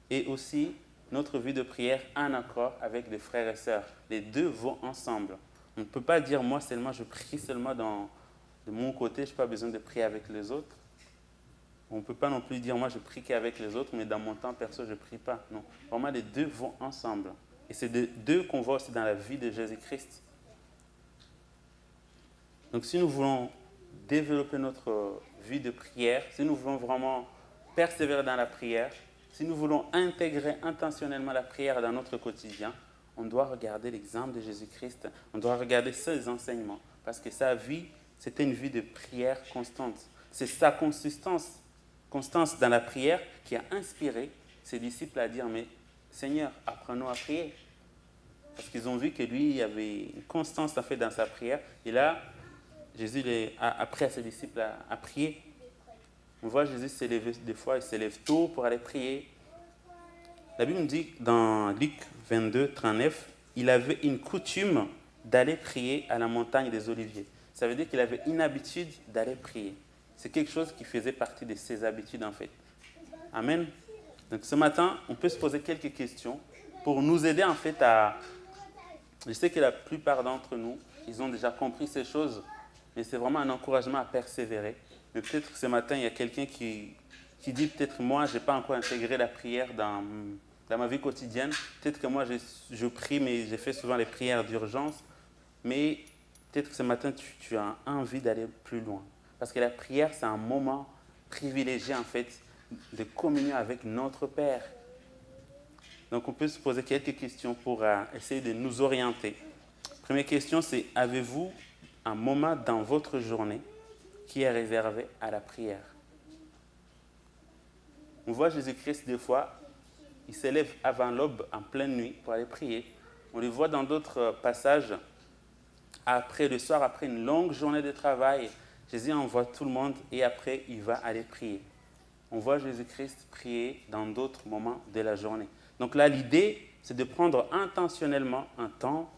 et aussi notre vie de prière en accord avec les frères et sœurs. Les 2 vont ensemble. On ne peut pas dire, moi seulement, je prie seulement de mon côté, je n'ai pas besoin de prier avec les autres. On ne peut pas non plus dire, moi je prie qu'avec les autres, mais dans mon temps perso, je ne prie pas. Non, vraiment les 2 vont ensemble. Et c'est les 2 qu'on voit aussi dans la vie de Jésus-Christ. Donc si nous voulons développer notre vie de prière, si nous voulons vraiment persévérer dans la prière, si nous voulons intégrer intentionnellement la prière dans notre quotidien, on doit regarder l'exemple de Jésus-Christ, on doit regarder ses enseignements, parce que sa vie, c'était une vie de prière constante. C'est sa constance dans la prière qui a inspiré ses disciples à dire, mais Seigneur, apprenons à prier. Parce qu'ils ont vu que lui, il y avait une constance en fait dans sa prière. Et là, Jésus a appris à ses disciples à prier. On voit Jésus s'élever des fois, il s'élève tôt pour aller prier. La Bible nous dit dans Luc 22, 39, il avait une coutume d'aller prier à la montagne des Oliviers. Ça veut dire qu'il avait une habitude d'aller prier. C'est quelque chose qui faisait partie de ses habitudes en fait. Amen. Donc ce matin, on peut se poser quelques questions pour nous aider en fait à... Je sais que la plupart d'entre nous, ils ont déjà compris ces choses, mais c'est vraiment un encouragement à persévérer. Mais peut-être que ce matin, il y a quelqu'un qui dit peut-être moi, je n'ai pas encore intégré la prière dans ma vie quotidienne. Peut-être que moi, je prie, mais je fais souvent les prières d'urgence. Mais peut-être que ce matin, tu as envie d'aller plus loin. Parce que la prière, c'est un moment privilégié en fait de communion avec notre Père. Donc on peut se poser quelques questions pour essayer de nous orienter. Première question, c'est avez-vous un moment dans votre journée qui est réservé à la prière? On voit Jésus-Christ des fois, il s'élève avant l'aube en pleine nuit pour aller prier. On le voit dans d'autres passages, après le soir, après une longue journée de travail, Jésus envoie tout le monde et après il va aller prier. On voit Jésus-Christ prier dans d'autres moments de la journée. Donc là, l'idée, c'est de prendre intentionnellement un temps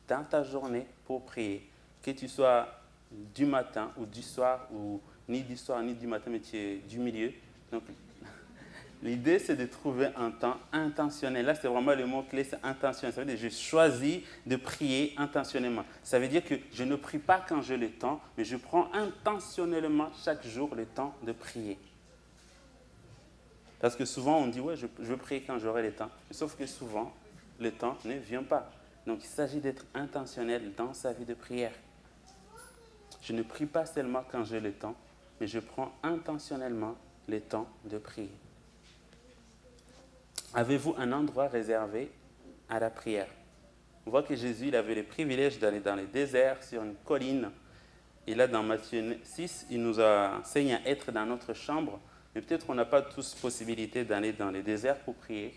dans ta journée pour prier. Que tu sois du matin ou du soir, ou ni du soir ni du matin, mais tu es du milieu. Donc, l'idée, c'est de trouver un temps intentionnel. Là, c'est vraiment le mot-clé, c'est intentionnel. Ça veut dire que je choisis de prier intentionnellement. Ça veut dire que je ne prie pas quand j'ai le temps, mais je prends intentionnellement chaque jour le temps de prier. Parce que souvent, on dit, ouais, je veux prier quand j'aurai le temps. Sauf que souvent, le temps ne vient pas. Donc, il s'agit d'être intentionnel dans sa vie de prière. Je ne prie pas seulement quand j'ai le temps, mais je prends intentionnellement le temps de prier. Avez-vous un endroit réservé à la prière? On voit que Jésus il avait le privilège d'aller dans les déserts, sur une colline. Et là, dans Matthieu 6, il nous enseigne à être dans notre chambre. Mais peut-être qu'on n'a pas tous possibilité d'aller dans les déserts pour prier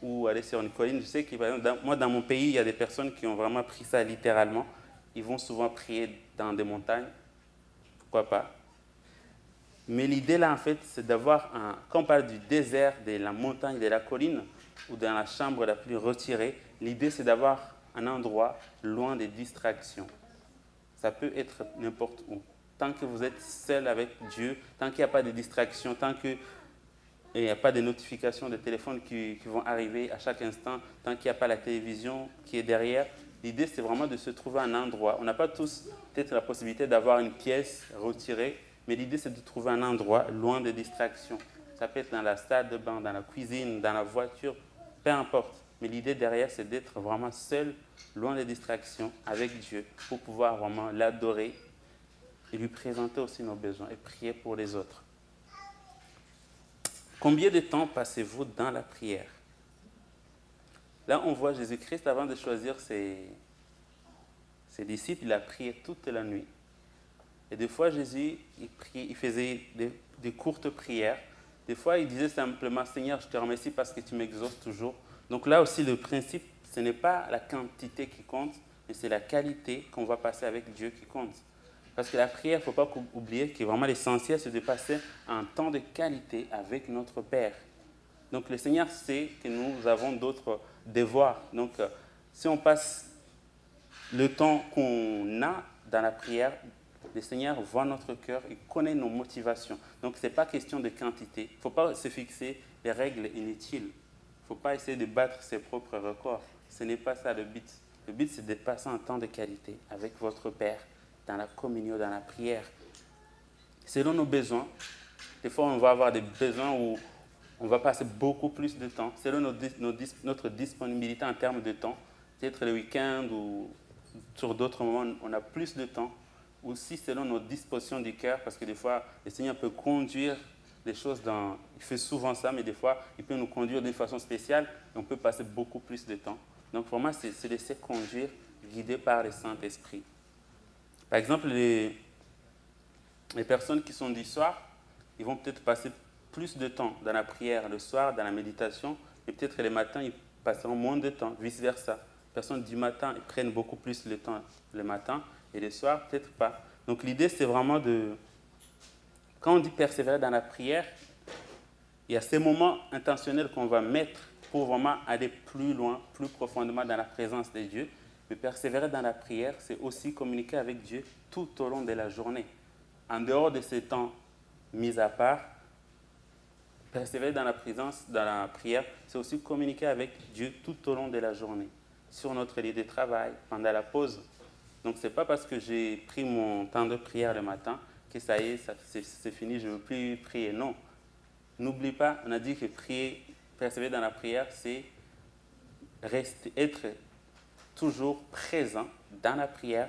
ou aller sur une colline. Je sais que, par exemple, moi, dans mon pays, il y a des personnes qui ont vraiment pris ça littéralement. Ils vont souvent prier dans des montagnes. Pourquoi pas? Mais l'idée, là, en fait, c'est d'avoir quand on parle du désert, de la montagne, de la colline, ou dans la chambre la plus retirée, l'idée, c'est d'avoir un endroit loin des distractions. Ça peut être n'importe où. Tant que vous êtes seul avec Dieu, tant qu'il n'y a pas de distraction, tant qu'il n'y a pas de notifications de téléphone qui vont arriver à chaque instant, tant qu'il n'y a pas la télévision qui est derrière, l'idée c'est vraiment de se trouver un endroit. On n'a pas tous peut-être la possibilité d'avoir une pièce retirée, mais l'idée c'est de trouver un endroit loin des distractions. Ça peut être dans la salle de bain, dans la cuisine, dans la voiture, peu importe. Mais l'idée derrière c'est d'être vraiment seul, loin des distractions, avec Dieu, pour pouvoir vraiment l'adorer et lui présenter aussi nos besoins et prier pour les autres. Combien de temps passez-vous dans la prière? Là, on voit Jésus-Christ, avant de choisir ses disciples, il a prié toute la nuit. Et des fois, Jésus, il faisait des courtes prières. Des fois, il disait simplement, Seigneur, je te remercie parce que tu m'exauces toujours. Donc là aussi, le principe, ce n'est pas la quantité qui compte, mais c'est la qualité qu'on va passer avec Dieu qui compte. Parce que la prière, il ne faut pas oublier que vraiment l'essentiel, c'est de passer un temps de qualité avec notre Père. Donc le Seigneur sait que nous avons d'autres devoirs. Donc si on passe le temps qu'on a dans la prière, le Seigneur voit notre cœur, il connaît nos motivations. Donc ce n'est pas question de quantité. Il ne faut pas se fixer des règles inutiles. Il ne faut pas essayer de battre ses propres records. Ce n'est pas ça le but. Le but, c'est de passer un temps de qualité avec votre Père, dans la communion, dans la prière. Selon nos besoins, des fois on va avoir des besoins où on va passer beaucoup plus de temps. Selon notre disponibilité en termes de temps, peut-être le week-end ou sur d'autres moments, on a plus de temps. Aussi selon nos dispositions du cœur, parce que des fois, le Seigneur peut conduire des choses il fait souvent ça, mais des fois, il peut nous conduire d'une façon spéciale et on peut passer beaucoup plus de temps. Donc pour moi, c'est se laisser conduire, guidé par le Saint-Esprit. Par exemple, les personnes qui sont du soir, ils vont peut-être passer plus de temps dans la prière le soir, dans la méditation, et peut-être les matins, ils passeront moins de temps, vice-versa. Les personnes du matin, ils prennent beaucoup plus le temps le matin, et le soir, peut-être pas. Donc l'idée, c'est vraiment de... Quand on dit persévérer dans la prière, il y a ces moments intentionnels qu'on va mettre pour vraiment aller plus loin, plus profondément dans la présence de Dieu. Mais persévérer dans la prière, c'est aussi communiquer avec Dieu tout au long de la journée. En dehors de ces temps mis à part, persévérer dans la présence, dans la prière, c'est aussi communiquer avec Dieu tout au long de la journée, sur notre lieu de travail, pendant la pause. Donc, ce n'est pas parce que j'ai pris mon temps de prière le matin que ça y est, c'est fini, je ne veux plus prier. Non. N'oublie pas, on a dit que prier, persévérer dans la prière, c'est être toujours présent dans la prière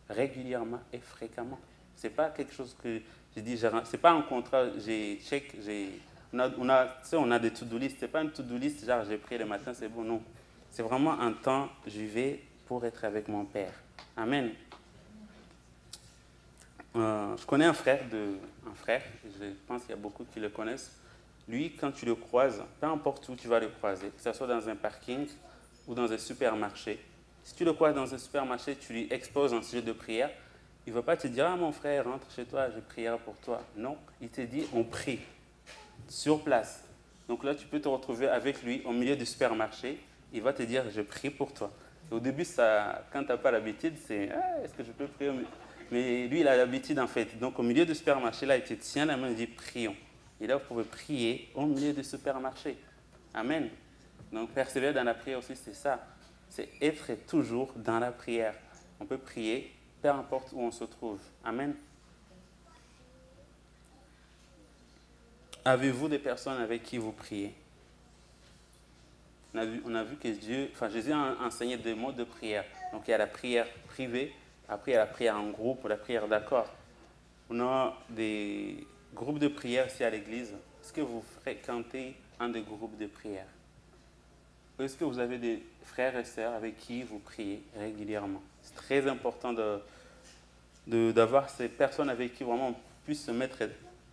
régulièrement et fréquemment. Ce n'est pas quelque chose que j'ai dit, c'est pas un contrat, on a des to-do list, ce n'est pas une to-do list, genre j'ai prié le matin, c'est bon, non. C'est vraiment un temps, j'y vais pour être avec mon Père. Amen. Je connais un frère, je pense qu'il y a beaucoup qui le connaissent. Lui, quand tu le croises, peu importe où tu vas le croiser, que ce soit dans un parking ou dans un supermarché, si tu le croises dans un supermarché, tu lui exposes un sujet de prière, il ne va pas te dire « Ah, mon frère, rentre chez toi, je prierai pour toi ». Non, il te dit « On prie » sur place. Donc là, tu peux te retrouver avec lui au milieu du supermarché, il va te dire « Je prie pour toi ». Au début, quand tu n'as pas l'habitude, c'est ah, « Est-ce que je peux prier ?» Mais lui, il a l'habitude en fait. Donc au milieu du supermarché, là, il te tient la main et dit « Prions ». Et là, vous pouvez prier au milieu du supermarché. Amen. Donc persévérer dans la prière aussi, c'est ça. C'est être toujours dans la prière. On peut prier, peu importe où on se trouve. Amen. Avez-vous des personnes avec qui vous priez? On a vu que Jésus a enseigné des modes de prière. Donc il y a la prière privée, après il y a la prière en groupe, la prière d'accord. On a des groupes de prière ici à l'église. Est-ce que vous fréquentez un des groupes de prière? Est-ce que vous avez des frères et sœurs avec qui vous priez régulièrement? C'est très important d'avoir ces personnes avec qui vraiment on puisse se mettre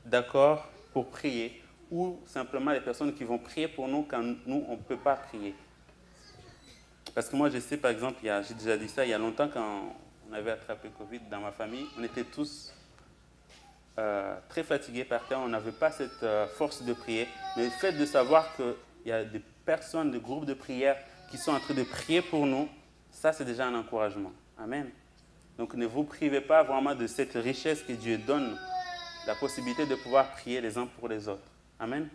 d'accord pour prier, ou simplement les personnes qui vont prier pour nous quand nous, on ne peut pas prier. Parce que moi, je sais, par exemple, j'ai déjà dit ça, il y a longtemps, quand on avait attrapé Covid dans ma famille, on était tous très fatigués par terre, on n'avait pas cette force de prier. Mais le fait de savoir qu'il y a des personnes, des groupes de prière qui sont en train de prier pour nous, ça, c'est déjà un encouragement. Amen. Donc, ne vous privez pas vraiment de cette richesse que Dieu donne, la possibilité de pouvoir prier les uns pour les autres. Amen.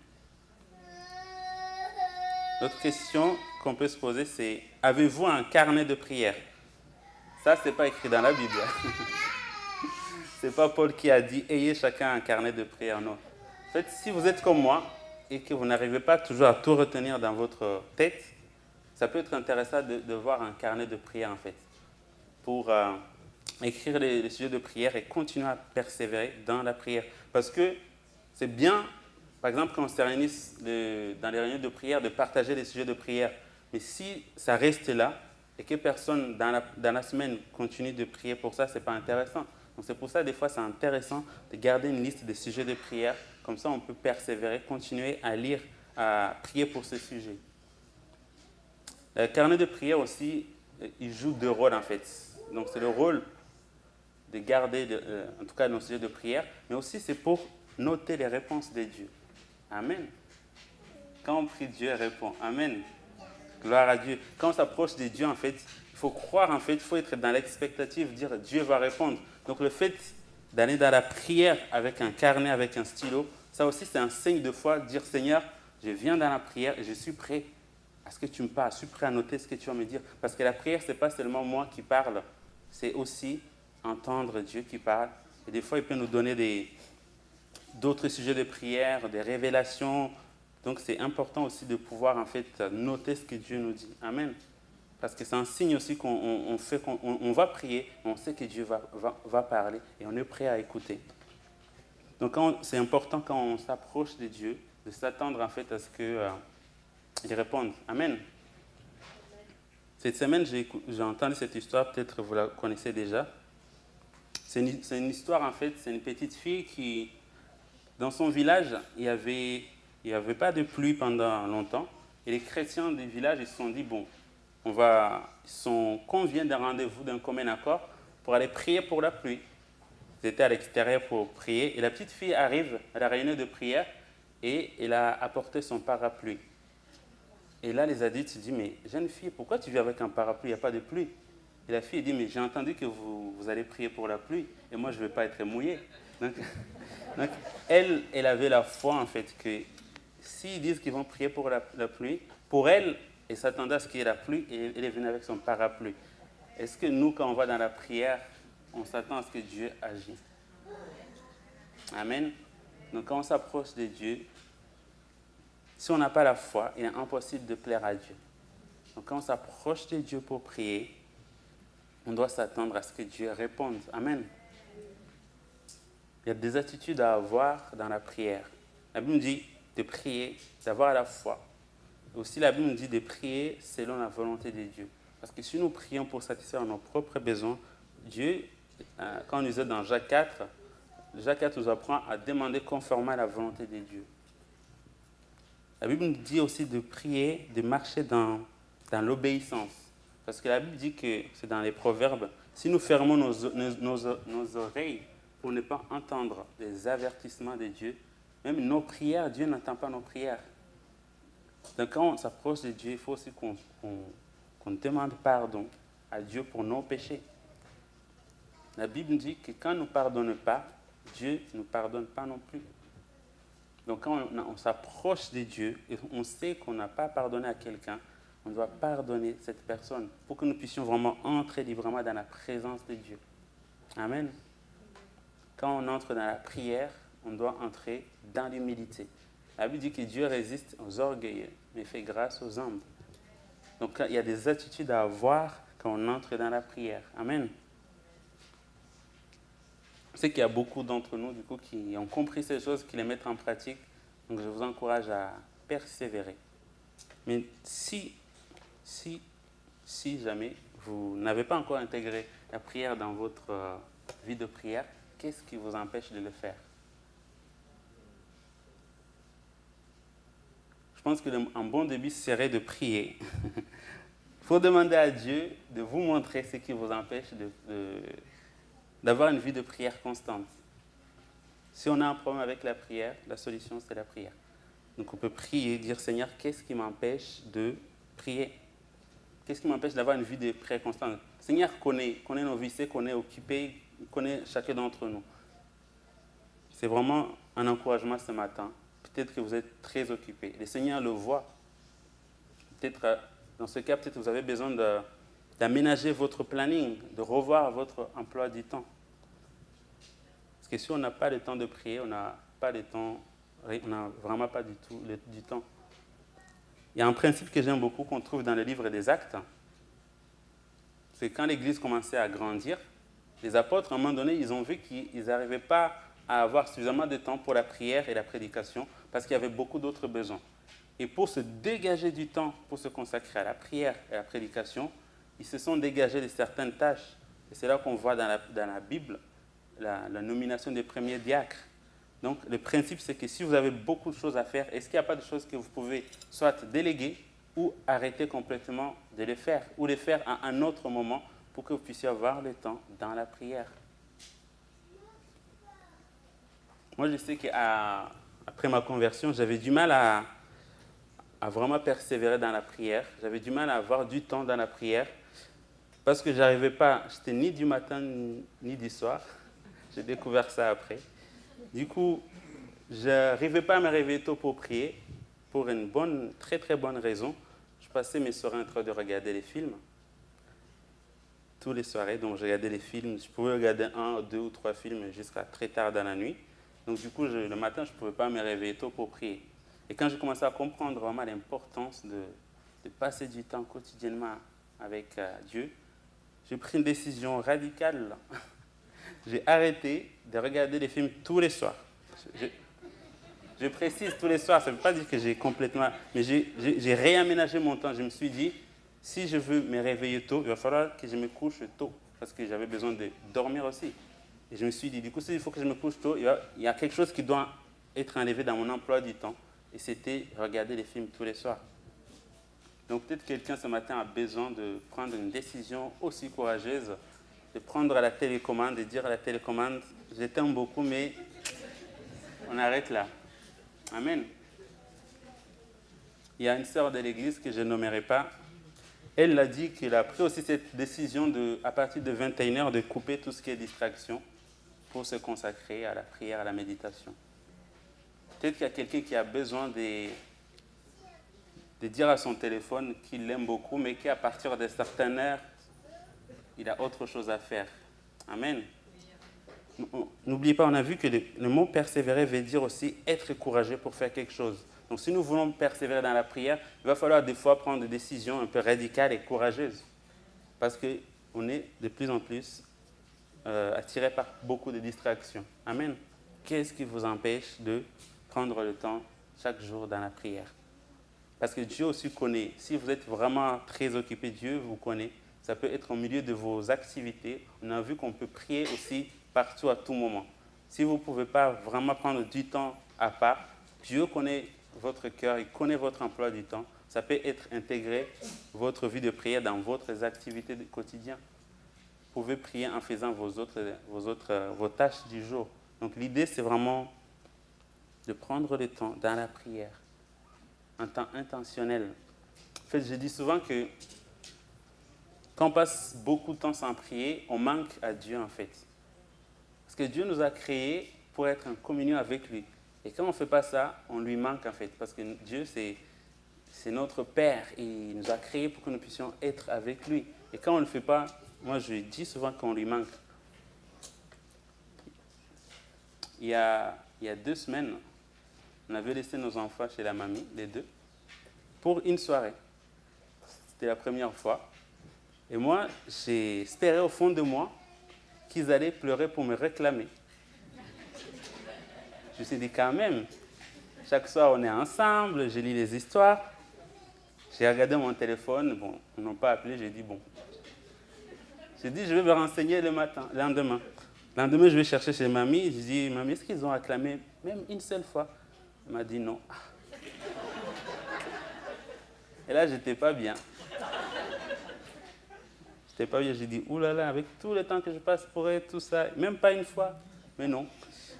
L'autre question qu'on peut se poser, c'est « Avez-vous un carnet de prière ?» Ça, ce n'est pas écrit dans la Bible. Ce n'est pas Paul qui a dit « Ayez chacun un carnet de prière ». Non. En fait, si vous êtes comme moi et que vous n'arrivez pas toujours à tout retenir dans votre tête, ça peut être intéressant de voir un carnet de prière, en fait, pour écrire les sujets de prière et continuer à persévérer dans la prière. Parce que c'est bien, par exemple, quand on se réunit dans les réunions de prière, de partager les sujets de prière. Mais si ça reste là et que personne dans la semaine continue de prier pour ça, ce n'est pas intéressant. Donc c'est pour ça, des fois, c'est intéressant de garder une liste de sujets de prière. Comme ça, on peut persévérer, continuer à lire, à prier pour ces sujets. Le carnet de prière aussi, il joue deux rôles, en fait. Donc c'est le rôle de garder, en tout cas, nos sujets de prière, mais aussi c'est pour noter les réponses de Dieu. Amen. Quand on prie, Dieu répond. Amen. Gloire à Dieu. Quand on s'approche de Dieu, en fait, il faut croire, en fait, il faut être dans l'expectative, dire Dieu va répondre. Donc le fait d'aller dans la prière avec un carnet, avec un stylo, ça aussi c'est un signe de foi, dire Seigneur, je viens dans la prière et je suis prêt à ce que tu me parles, je suis prêt à noter ce que tu vas me dire. Parce que la prière, ce n'est pas seulement moi qui parle, c'est aussi entendre Dieu qui parle. Et des fois, il peut nous donner d'autres sujets de prière, des révélations. Donc, c'est important aussi de pouvoir, en fait, noter ce que Dieu nous dit. Amen. Parce que c'est un signe aussi qu'on va prier, on sait que Dieu va parler et on est prêt à écouter. Donc, c'est important quand on s'approche de Dieu, de s'attendre, en fait, à ce qu'il réponde. Amen. Cette semaine, j'ai entendu cette histoire, peut-être vous la connaissez déjà. C'est une histoire, en fait, c'est une petite fille qui, dans son village, il n'y avait pas de pluie pendant longtemps. Et les chrétiens du village, ils se sont dit, bon, convient d'un rendez-vous, d'un commun accord, pour aller prier pour la pluie. Ils étaient à l'extérieur pour prier. Et la petite fille arrive à la réunion de prière et elle a apporté son parapluie. Et là, les adultes se disent, mais jeune fille, pourquoi tu viens avec un parapluie? Il n'y a pas de pluie. Et la fille dit, mais j'ai entendu que vous allez prier pour la pluie et moi, je ne vais pas être mouillée. Donc elle avait la foi, en fait, que s'ils disent qu'ils vont prier pour la pluie, pour elle s'attendait à ce qu'il y ait la pluie et elle est venue avec son parapluie. Est-ce que nous, quand on va dans la prière, on s'attend à ce que Dieu agisse? Amen. Donc quand on s'approche de Dieu, si on n'a pas la foi, il est impossible de plaire à Dieu. Donc quand on s'approche de Dieu pour prier, on doit s'attendre à ce que Dieu réponde. Amen. Il y a des attitudes à avoir dans la prière. La Bible nous dit de prier, d'avoir la foi. Aussi, la Bible nous dit de prier selon la volonté de Dieu. Parce que si nous prions pour satisfaire nos propres besoins, Dieu, quand on nous est dans Jacques 4, Jacques 4 nous apprend à demander conformément à la volonté de Dieu. La Bible nous dit aussi de prier, de marcher dans l'obéissance. Parce que la Bible dit que, c'est dans les Proverbes, si nous fermons nos oreilles pour ne pas entendre les avertissements de Dieu, même nos prières, Dieu n'entend pas nos prières. Donc quand on s'approche de Dieu, il faut aussi qu'on demande pardon à Dieu pour nos péchés. La Bible dit que quand on ne pardonne pas, Dieu ne nous pardonne pas non plus. Donc quand on s'approche de Dieu et on sait qu'on n'a pas pardonné à quelqu'un, on doit pardonner cette personne pour que nous puissions vraiment entrer librement dans la présence de Dieu. Amen. Quand on entre dans la prière, on doit entrer dans l'humilité. La Bible dit que Dieu résiste aux orgueilleux, mais fait grâce aux humbles. Donc il y a des attitudes à avoir quand on entre dans la prière. Amen. Je sais qu'il y a beaucoup d'entre nous, du coup, qui ont compris ces choses, qui les mettent en pratique. Donc, je vous encourage à persévérer. Mais si jamais vous n'avez pas encore intégré la prière dans votre vie de prière, qu'est-ce qui vous empêche de le faire? Je pense qu'un bon début serait de prier. Il faut demander à Dieu de vous montrer ce qui vous empêche d'avoir une vie de prière constante. Si on a un problème avec la prière, la solution, c'est la prière. Donc on peut prier, dire, Seigneur, qu'est-ce qui m'empêche de prier? Qu'est-ce qui m'empêche d'avoir une vie de prière constante? Seigneur connaît nos vies, sait qu'on est occupé, connaît chacun d'entre nous. C'est vraiment un encouragement ce matin. Peut-être que vous êtes très occupé. Le Seigneur le voit. Peut-être, dans ce cas, peut-être que vous avez besoin d'aménager votre planning, de revoir votre emploi du temps. Parce que si on n'a pas le temps de prier, on n'a vraiment pas du tout du temps. Il y a un principe que j'aime beaucoup qu'on trouve dans le livre des Actes. C'est quand l'Église commençait à grandir, les apôtres, à un moment donné, ils ont vu qu'ils n'arrivaient pas à avoir suffisamment de temps pour la prière et la prédication parce qu'il y avait beaucoup d'autres besoins. Et pour se dégager du temps, pour se consacrer à la prière et à la prédication, ils se sont dégagés de certaines tâches. Et c'est là qu'on voit dans la Bible la nomination des premiers diacres. Donc, le principe, c'est que si vous avez beaucoup de choses à faire, est-ce qu'il n'y a pas de choses que vous pouvez soit déléguer ou arrêter complètement de les faire, ou les faire à un autre moment pour que vous puissiez avoir le temps dans la prière? Moi, je sais qu'après ma conversion, j'avais du mal à vraiment persévérer dans la prière. J'avais du mal à avoir du temps dans la prière parce que je n'arrivais pas, j'étais ni du matin ni du soir. J'ai découvert ça après. Du coup, je n'arrivais pas à me réveiller tôt pour prier pour une très très bonne raison. Je passais mes soirées en train de regarder les films. Tous les soirées, donc je regardais les films. Je pouvais regarder 1, 2 ou 3 films jusqu'à très tard dans la nuit. Donc du coup, le matin, je ne pouvais pas me réveiller tôt pour prier. Et quand j'ai commencé à comprendre vraiment l'importance de passer du temps quotidiennement avec Dieu, j'ai pris une décision radicale. J'ai arrêté de regarder les films tous les soirs. Je précise tous les soirs, ça ne veut pas dire que j'ai complètement... Mais j'ai réaménagé mon temps. Je me suis dit, si je veux me réveiller tôt, il va falloir que je me couche tôt, parce que j'avais besoin de dormir aussi. Et je me suis dit, du coup, s'il faut que je me couche tôt, il y a quelque chose qui doit être enlevé dans mon emploi du temps. Et c'était regarder les films tous les soirs. Donc peut-être quelqu'un ce matin a besoin de prendre une décision aussi courageuse, de prendre la télécommande, de dire à la télécommande, je t'aime beaucoup, mais on arrête là. Amen. Il y a une sœur de l'église que je ne nommerai pas. Elle a dit qu'elle a pris aussi cette décision à partir de 21h de couper tout ce qui est distraction pour se consacrer à la prière, à la méditation. Peut-être qu'il y a quelqu'un qui a besoin de dire à son téléphone qu'il l'aime beaucoup, mais qu'à partir de certaines heures, il a autre chose à faire. Amen. N'oubliez pas, on a vu que le mot persévérer veut dire aussi être courageux pour faire quelque chose. Donc si nous voulons persévérer dans la prière, il va falloir des fois prendre des décisions un peu radicales et courageuses. Parce qu'on est de plus en plus attiré par beaucoup de distractions. Amen. Qu'est-ce qui vous empêche de prendre le temps chaque jour dans la prière? Parce que Dieu aussi connaît. Si vous êtes vraiment très occupé, Dieu vous connaît. Ça peut être au milieu de vos activités. On a vu qu'on peut prier aussi partout à tout moment. Si vous ne pouvez pas vraiment prendre du temps à part, Dieu connaît votre cœur, il connaît votre emploi du temps. Ça peut être intégré, votre vie de prière, dans votre activités du quotidien. Vous pouvez prier en faisant vos tâches du jour. Donc l'idée, c'est vraiment de prendre le temps dans la prière, un temps intentionnel. En fait, je dis souvent que quand on passe beaucoup de temps sans prier, on manque à Dieu en fait. Parce que Dieu nous a créés pour être en communion avec lui. Et quand on ne fait pas ça, on lui manque en fait. Parce que Dieu, c'est notre Père. Et il nous a créés pour que nous puissions être avec lui. Et quand on ne le fait pas, moi je dis souvent qu'on lui manque. Il y a 2 semaines, on avait laissé nos enfants chez la mamie, les 2, pour une soirée. C'était la première fois. Et moi, j'espérais au fond de moi qu'ils allaient pleurer pour me réclamer. Je me suis dit quand même, chaque soir on est ensemble, je lis les histoires. J'ai regardé mon téléphone, bon, ils n'ont pas appelé, j'ai dit bon. J'ai dit je vais me renseigner le lendemain. Le lendemain, je vais chercher chez mamie, je dis mamie, est-ce qu'ils ont acclamé même une seule fois? Elle m'a dit non. Et là, j'étais pas bien. J'ai dit, oulala, avec tout le temps que je passe pour elle, tout ça, même pas une fois. Mais non.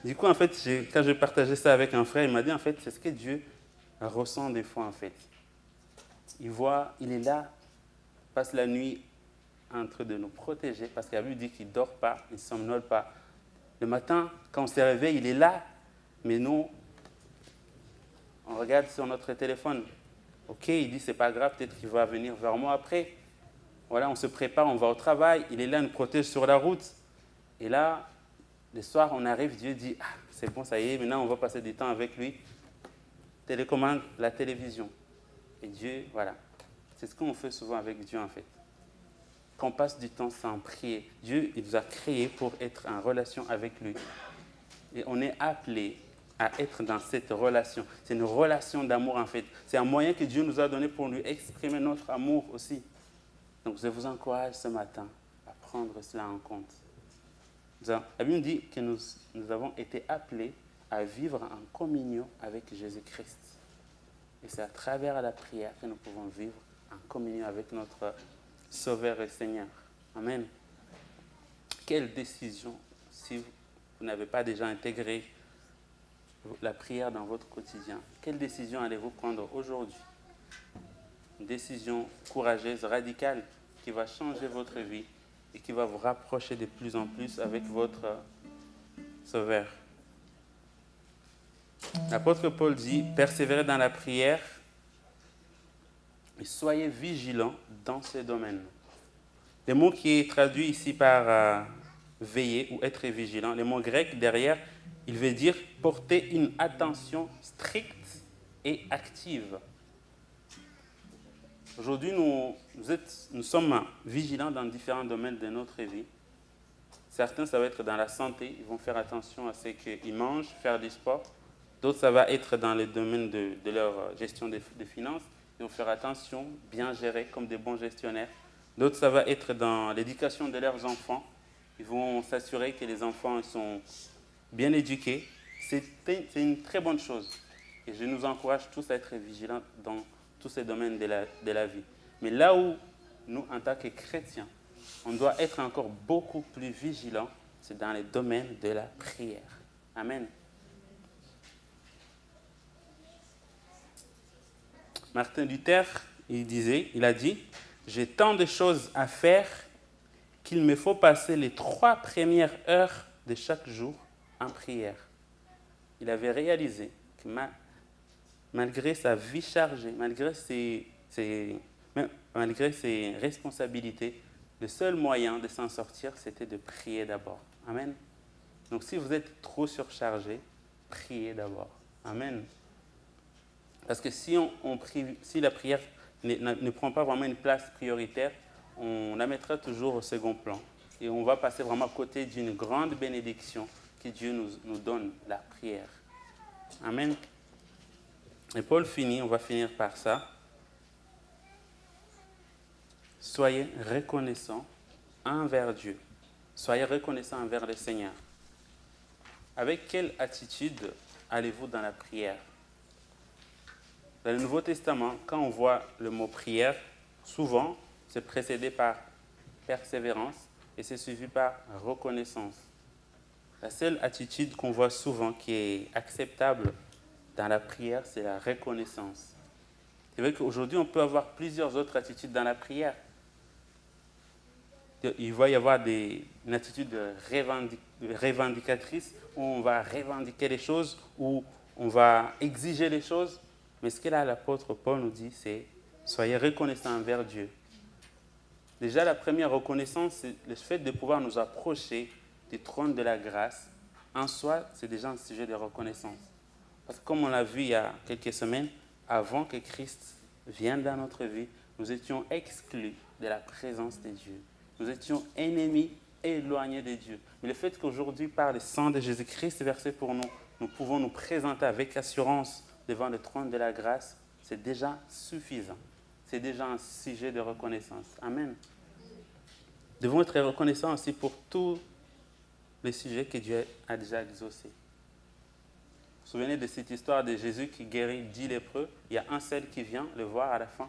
Du coup, en fait, quand je partageais ça avec un frère, il m'a dit, en fait, c'est ce que Dieu ressent des fois, en fait. Il est là, passe la nuit en train de nous protéger, parce qu'il a lui dit qu'il ne dort pas, il ne somnole pas. Le matin, quand on se réveille, il est là, mais nous, on regarde sur notre téléphone. Ok, il dit, c'est pas grave, peut-être qu'il va venir vers moi après. Voilà, on se prépare, on va au travail, il est là, il nous protège sur la route. Et là, le soir, on arrive, Dieu dit, ah, c'est bon, ça y est, maintenant on va passer du temps avec lui. Télécommande, la télévision. Et Dieu, voilà. C'est ce qu'on fait souvent avec Dieu, en fait. Quand on passe du temps sans prier, Dieu, il nous a créés pour être en relation avec lui. Et on est appelé à être dans cette relation. C'est une relation d'amour, en fait. C'est un moyen que Dieu nous a donné pour lui exprimer notre amour aussi. Donc, je vous encourage ce matin à prendre cela en compte. La Bible dit que nous avons été appelés à vivre en communion avec Jésus-Christ. Et c'est à travers la prière que nous pouvons vivre en communion avec notre Sauveur et Seigneur. Amen. Quelle décision, si vous n'avez pas déjà intégré la prière dans votre quotidien, quelle décision allez-vous prendre aujourd'hui? Une décision courageuse, radicale, qui va changer votre vie et qui va vous rapprocher de plus en plus avec votre Sauveur. L'apôtre Paul dit, persévérez dans la prière et soyez vigilants dans ces domaines. Le mot qui est traduit ici par veiller ou être vigilant, le mot grec derrière, il veut dire porter une attention stricte et active. Aujourd'hui, nous sommes vigilants dans différents domaines de notre vie. Certains, ça va être dans la santé, ils vont faire attention à ce qu'ils mangent, faire du sport. D'autres, ça va être dans le domaine de leur gestion des finances. Ils vont faire attention, bien gérer comme des bons gestionnaires. D'autres, ça va être dans l'éducation de leurs enfants. Ils vont s'assurer que les enfants sont bien éduqués. C'est une très bonne chose. Et je nous encourage tous à être vigilants dans tous ces domaines de la vie. Mais là où nous, en tant que chrétiens, on doit être encore beaucoup plus vigilants, c'est dans les domaines de la prière. Amen. Martin Luther, il a dit, j'ai tant de choses à faire qu'il me faut passer les 3 premières heures de chaque jour en prière. Il avait réalisé que malgré sa vie chargée, malgré ses responsabilités, le seul moyen de s'en sortir, c'était de prier d'abord. Amen. Donc si vous êtes trop surchargé, priez d'abord. Amen. Parce que si la prière ne prend pas vraiment une place prioritaire, on la mettra toujours au second plan. Et on va passer vraiment à côté d'une grande bénédiction que Dieu nous donne, la prière. Amen. Et Paul finit, on va finir par ça. Soyez reconnaissants envers Dieu. Soyez reconnaissants envers le Seigneur. Avec quelle attitude allez-vous dans la prière? Dans le Nouveau Testament, quand on voit le mot prière, souvent, c'est précédé par persévérance et c'est suivi par reconnaissance. La seule attitude qu'on voit souvent qui est acceptable dans la prière, c'est la reconnaissance. C'est vrai qu'aujourd'hui, on peut avoir plusieurs autres attitudes dans la prière. Il va y avoir une attitude revendicatrice où on va revendiquer les choses, où on va exiger les choses. Mais ce que là, l'apôtre Paul nous dit, c'est « Soyez reconnaissants envers Dieu ». Déjà, la première reconnaissance, c'est le fait de pouvoir nous approcher du trône de la grâce. En soi, c'est déjà un sujet de reconnaissance. Parce que comme on l'a vu il y a quelques semaines, avant que Christ vienne dans notre vie, nous étions exclus de la présence de Dieu. Nous étions ennemis, éloignés de Dieu. Mais le fait qu'aujourd'hui, par le sang de Jésus-Christ versé pour nous, nous pouvons nous présenter avec assurance devant le trône de la grâce, c'est déjà suffisant. C'est déjà un sujet de reconnaissance. Amen. Nous devons être reconnaissants aussi pour tous les sujets que Dieu a déjà exaucés. Vous vous souvenez de cette histoire de Jésus qui guérit 10 lépreux? Il y a un seul qui vient le voir à la fin.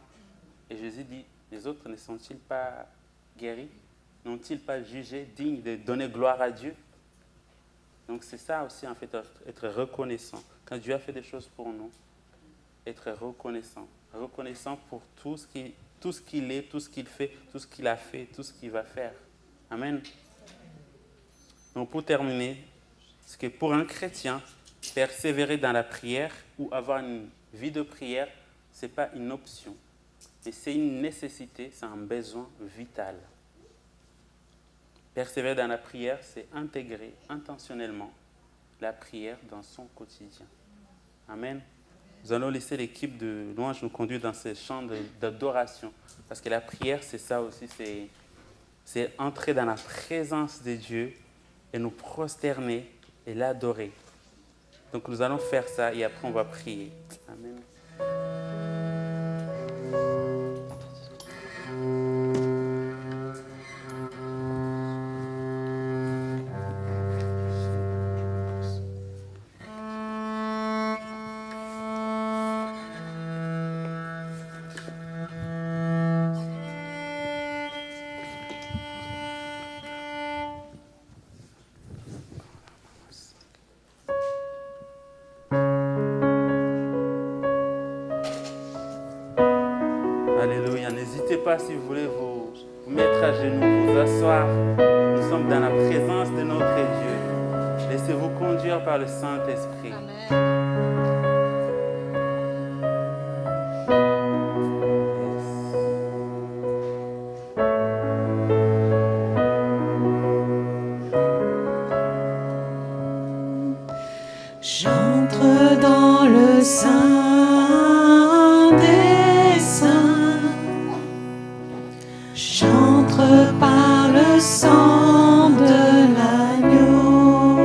Et Jésus dit, les autres ne sont-ils pas guéris? N'ont-ils pas jugé dignes de donner gloire à Dieu? Donc c'est ça aussi en fait, être reconnaissant. Quand Dieu a fait des choses pour nous, être reconnaissant. Reconnaissant pour tout ce qu'il est, tout ce qu'il fait, tout ce qu'il a fait, tout ce qu'il va faire. Amen. Donc pour terminer, c'est que pour un chrétien, persévérer dans la prière ou avoir une vie de prière, ce n'est pas une option. Mais c'est une nécessité, c'est un besoin vital. Persévérer dans la prière, c'est intégrer intentionnellement la prière dans son quotidien. Amen. Nous allons laisser l'équipe de louange nous conduire dans ces chants d'adoration. Parce que la prière, c'est ça aussi, c'est entrer dans la présence de Dieu et nous prosterner et l'adorer. Donc nous allons faire ça et après on va prier. Amen. Alléluia. N'hésitez pas si vous voulez vous mettre à genoux, vous asseoir. Nous sommes dans la présence de notre Dieu. Laissez-vous conduire par le Saint-Esprit. J'entre dans le sein des saints. J'entre par le sang de l'agneau.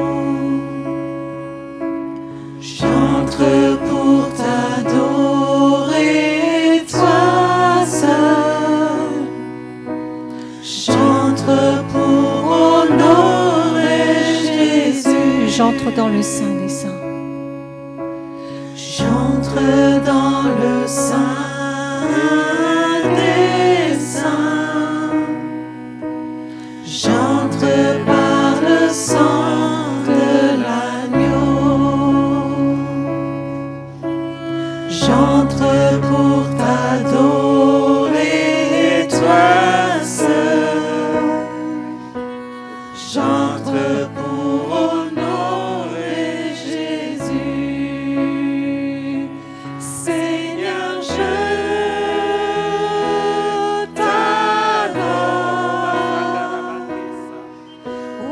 j'entre dans le sein des saints. J'entre dans le sein des saints. J'entre par le sang de l'agneau. J'entre pour t'adorer, toi seul. J'entre pour honorer Jésus. Seigneur, je t'adore.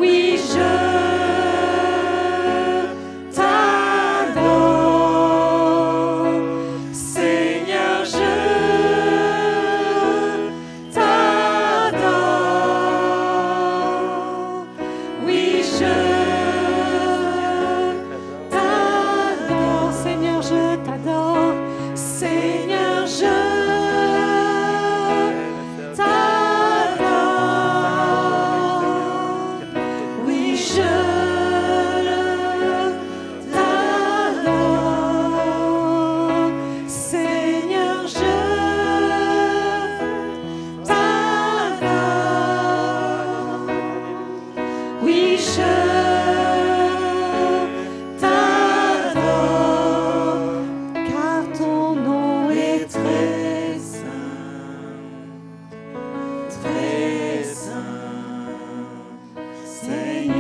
Oui, je t'adore. Seigneur, je t'adore. Oui, je t'adore. Seigneur, je t'adore. Seigneur, je t'adore. Oui, je t'adore. Seigneur, je t'adore. Oui, je t'adore, car ton nom est très saint, Seigneur.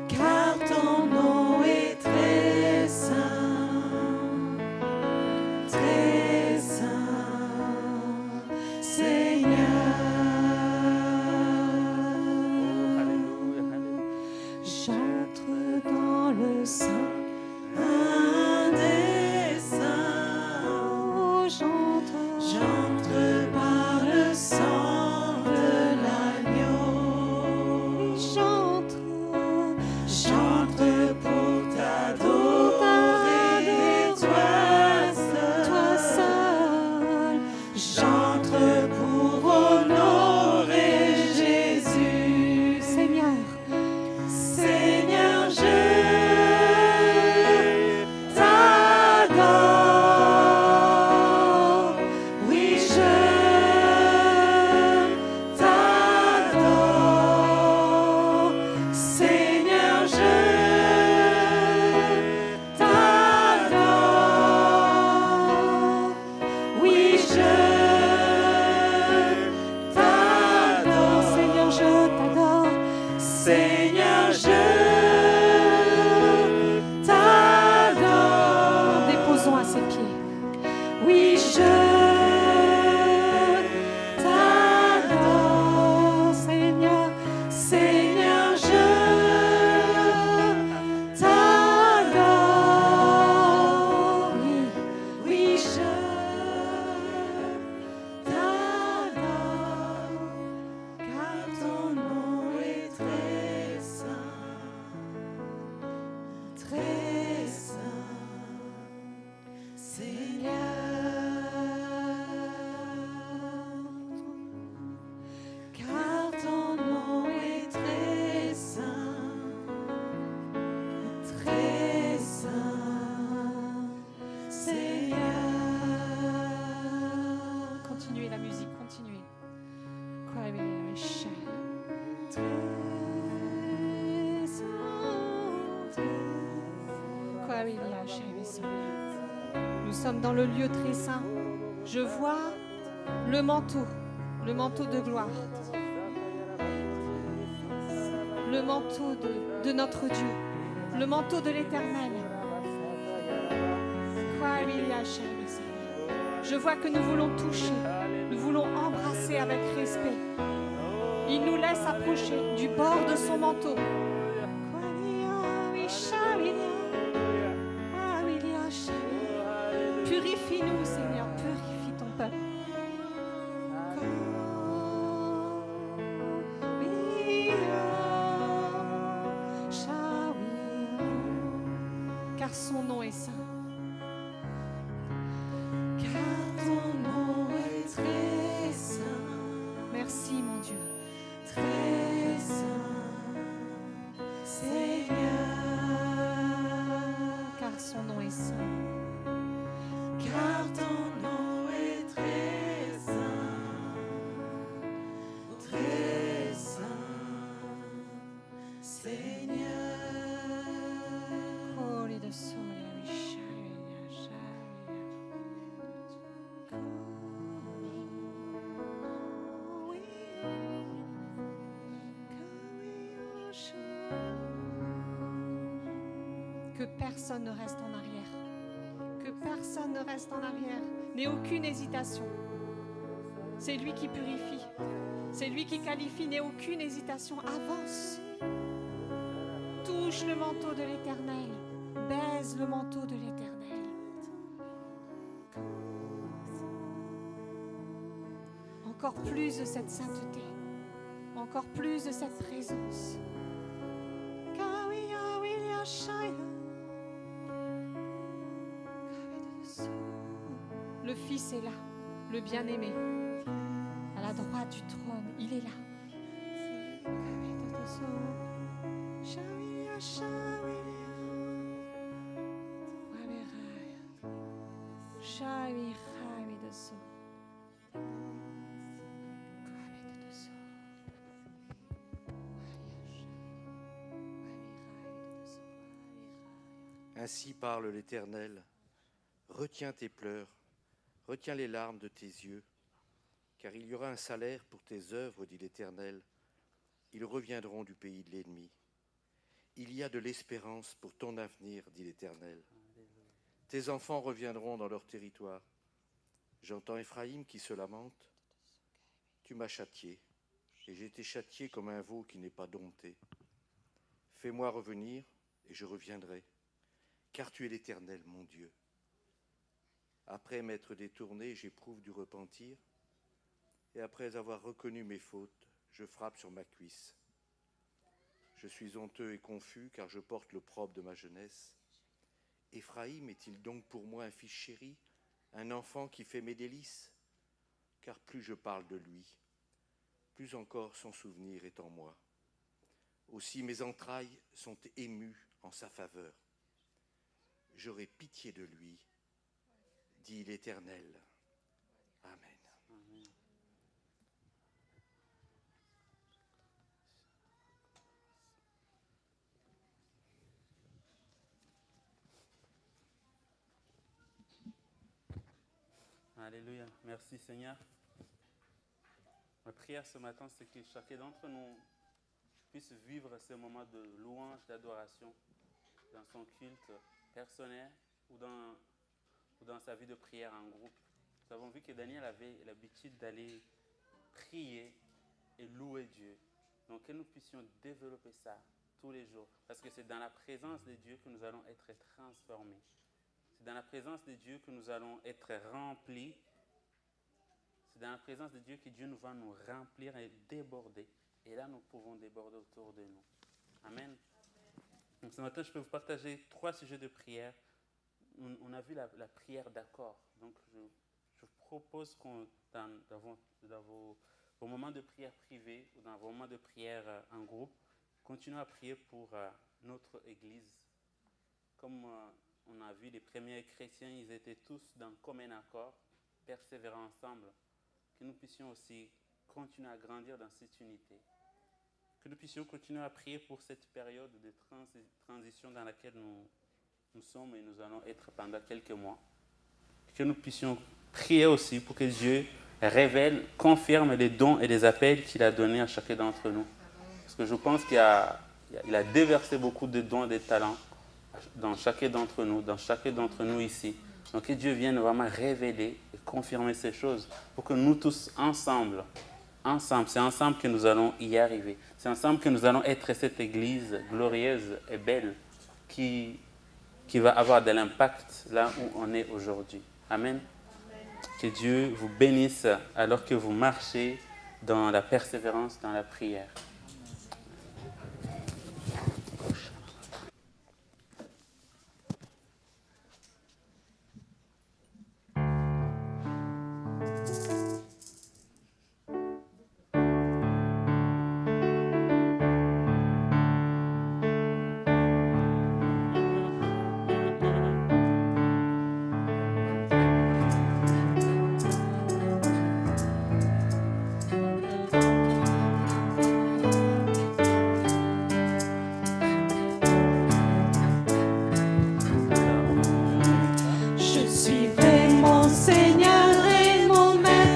Car ton nom est très saint, Seigneur. J'entre dans le sein des saints. Oh, j'entre par le sang de l'agneau. J'entre pour t'adorer, toi seul. J'entre pour honorer Jésus. Seigneur, je t'adore. Oui, je t'adore. Seigneur, je t'adore. Oui, je t'adore. Seigneur, je t'adore. Seigneur, je t'adore. Déposons à ses pieds. Oui, je t'adore. Seigneur, je t'adore. Oui, je t'adore. Car ton nom est très saint, Seigneur. Car ton nom est très saint, Seigneur. Continuez la musique, continuez. Nous sommes dans le lieu très saint. Je vois le manteau de gloire. Le manteau de notre Dieu, le manteau de l'Éternel. Je vois que nous voulons toucher, nous voulons embrasser avec respect. Il nous laisse approcher du bord de son manteau. Purifie-nous, Seigneur, purifie ton peuple. Car son nom est saint. Car ton nom est très saint, Merci, mon Dieu. très personne ne reste en arrière. Que personne ne reste en arrière. N'aie aucune hésitation. C'est lui qui purifie. C'est lui qui qualifie. N'aie aucune hésitation. Avance. Touche le manteau de l'Éternel. Baise le manteau de l'Éternel. Encore plus de cette sainteté. Encore plus de cette présence. Le Fils est là, le bien-aimé, à la droite du trône, il est là. Ainsi parle l'Éternel. Retiens tes pleurs, retiens les larmes de tes yeux, car il y aura un salaire pour tes œuvres, dit l'Éternel. Ils reviendront du pays de l'ennemi. Il y a de l'espérance pour ton avenir, dit l'Éternel. Tes enfants reviendront dans leur territoire. J'entends Éphraïm qui se lamente. Tu m'as châtié, et j'ai été châtié comme un veau qui n'est pas dompté. Fais-moi revenir, et je reviendrai, car tu es l'Éternel, mon Dieu. Après m'être détourné, j'éprouve du repentir, et après avoir reconnu mes fautes, je frappe sur ma cuisse. Je suis honteux et confus, car je porte l'opprobre de ma jeunesse. Éphraïm est-il donc pour moi un fils chéri, un enfant qui fait mes délices? Car plus je parle de lui, plus encore son souvenir est en moi. Aussi mes entrailles sont émues en sa faveur. J'aurai pitié de lui, dit l'Éternel. Amen. Amen. Alléluia. Merci Seigneur. Ma prière ce matin, c'est que chacun d'entre nous puisse vivre ce moment de louange, d'adoration dans son culte personnel ou dans sa vie de prière en groupe. Nous avons vu que Daniel avait l'habitude d'aller prier et louer Dieu. Donc que nous puissions développer ça tous les jours. Parce que c'est dans la présence de Dieu que nous allons être transformés. C'est dans la présence de Dieu que nous allons être remplis. C'est dans la présence de Dieu que Dieu nous va nous remplir et déborder. Et là, nous pouvons déborder autour de nous. Amen. Donc ce matin, je peux vous partager 3 sujets de prière. On a vu la prière d'accord. Donc je propose qu'on, dans vos moments de prière privés ou dans vos moments de prière en groupe, continuez à prier pour notre Église. Comme on a vu les premiers chrétiens, ils étaient tous dans commun accord, persévérant ensemble. Que nous puissions aussi continuer à grandir dans cette unité. Que nous puissions continuer à prier pour cette période de transition dans laquelle nous sommes et nous allons être pendant quelques mois. Que nous puissions prier aussi pour que Dieu révèle, confirme les dons et les appels qu'il a donnés à chacun d'entre nous. Parce que je pense qu'il a déversé beaucoup de dons et de talents dans chacun d'entre nous ici. Donc que Dieu vienne vraiment révéler et confirmer ces choses pour que nous tous ensemble, c'est ensemble que nous allons y arriver. C'est ensemble que nous allons être cette Église glorieuse et belle qui va avoir de l'impact là où on est aujourd'hui. Amen. Que Dieu vous bénisse alors que vous marchez dans la persévérance, dans la prière. Je suivrai mon Seigneur et mon Maître.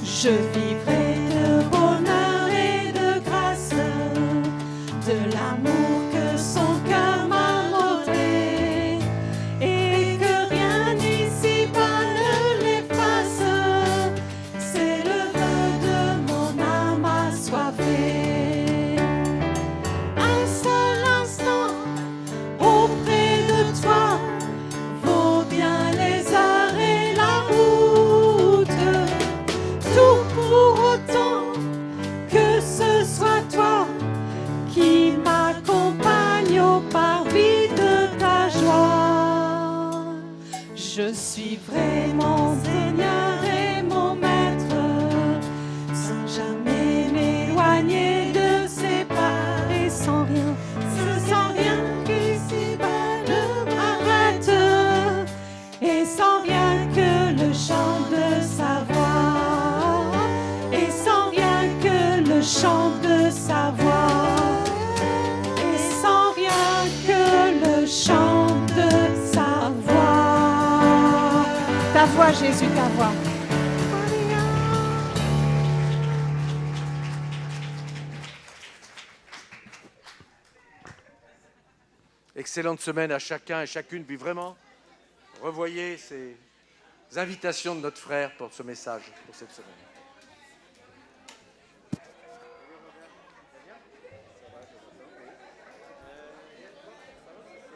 Je vivrai de bonheur et de grâce, de l'amour que son cœur m'a montré, et que rien ici-bas ne l'efface. C'est le vœu de mon âme assoiffée. Un seul instant auprès de toi vaut bien les heures et la route. Tout pour autant que ce soit toi qui m'accompagne au parvis de ta joie. Je suivrai mon Seigneur et mon Maître, sans jamais m'éloigner de ses pas, et sans rien qu'ici-bas ne m'arrête, et sans rien que le chant de sa voix, et sans rien que le chant de sa voix, et sans rien que le chant de sa voix. Ta voix, Jésus, ta voix. Excellente semaine à chacun et chacune, puis vraiment, revoyez ces invitations de notre frère pour ce message, pour cette semaine.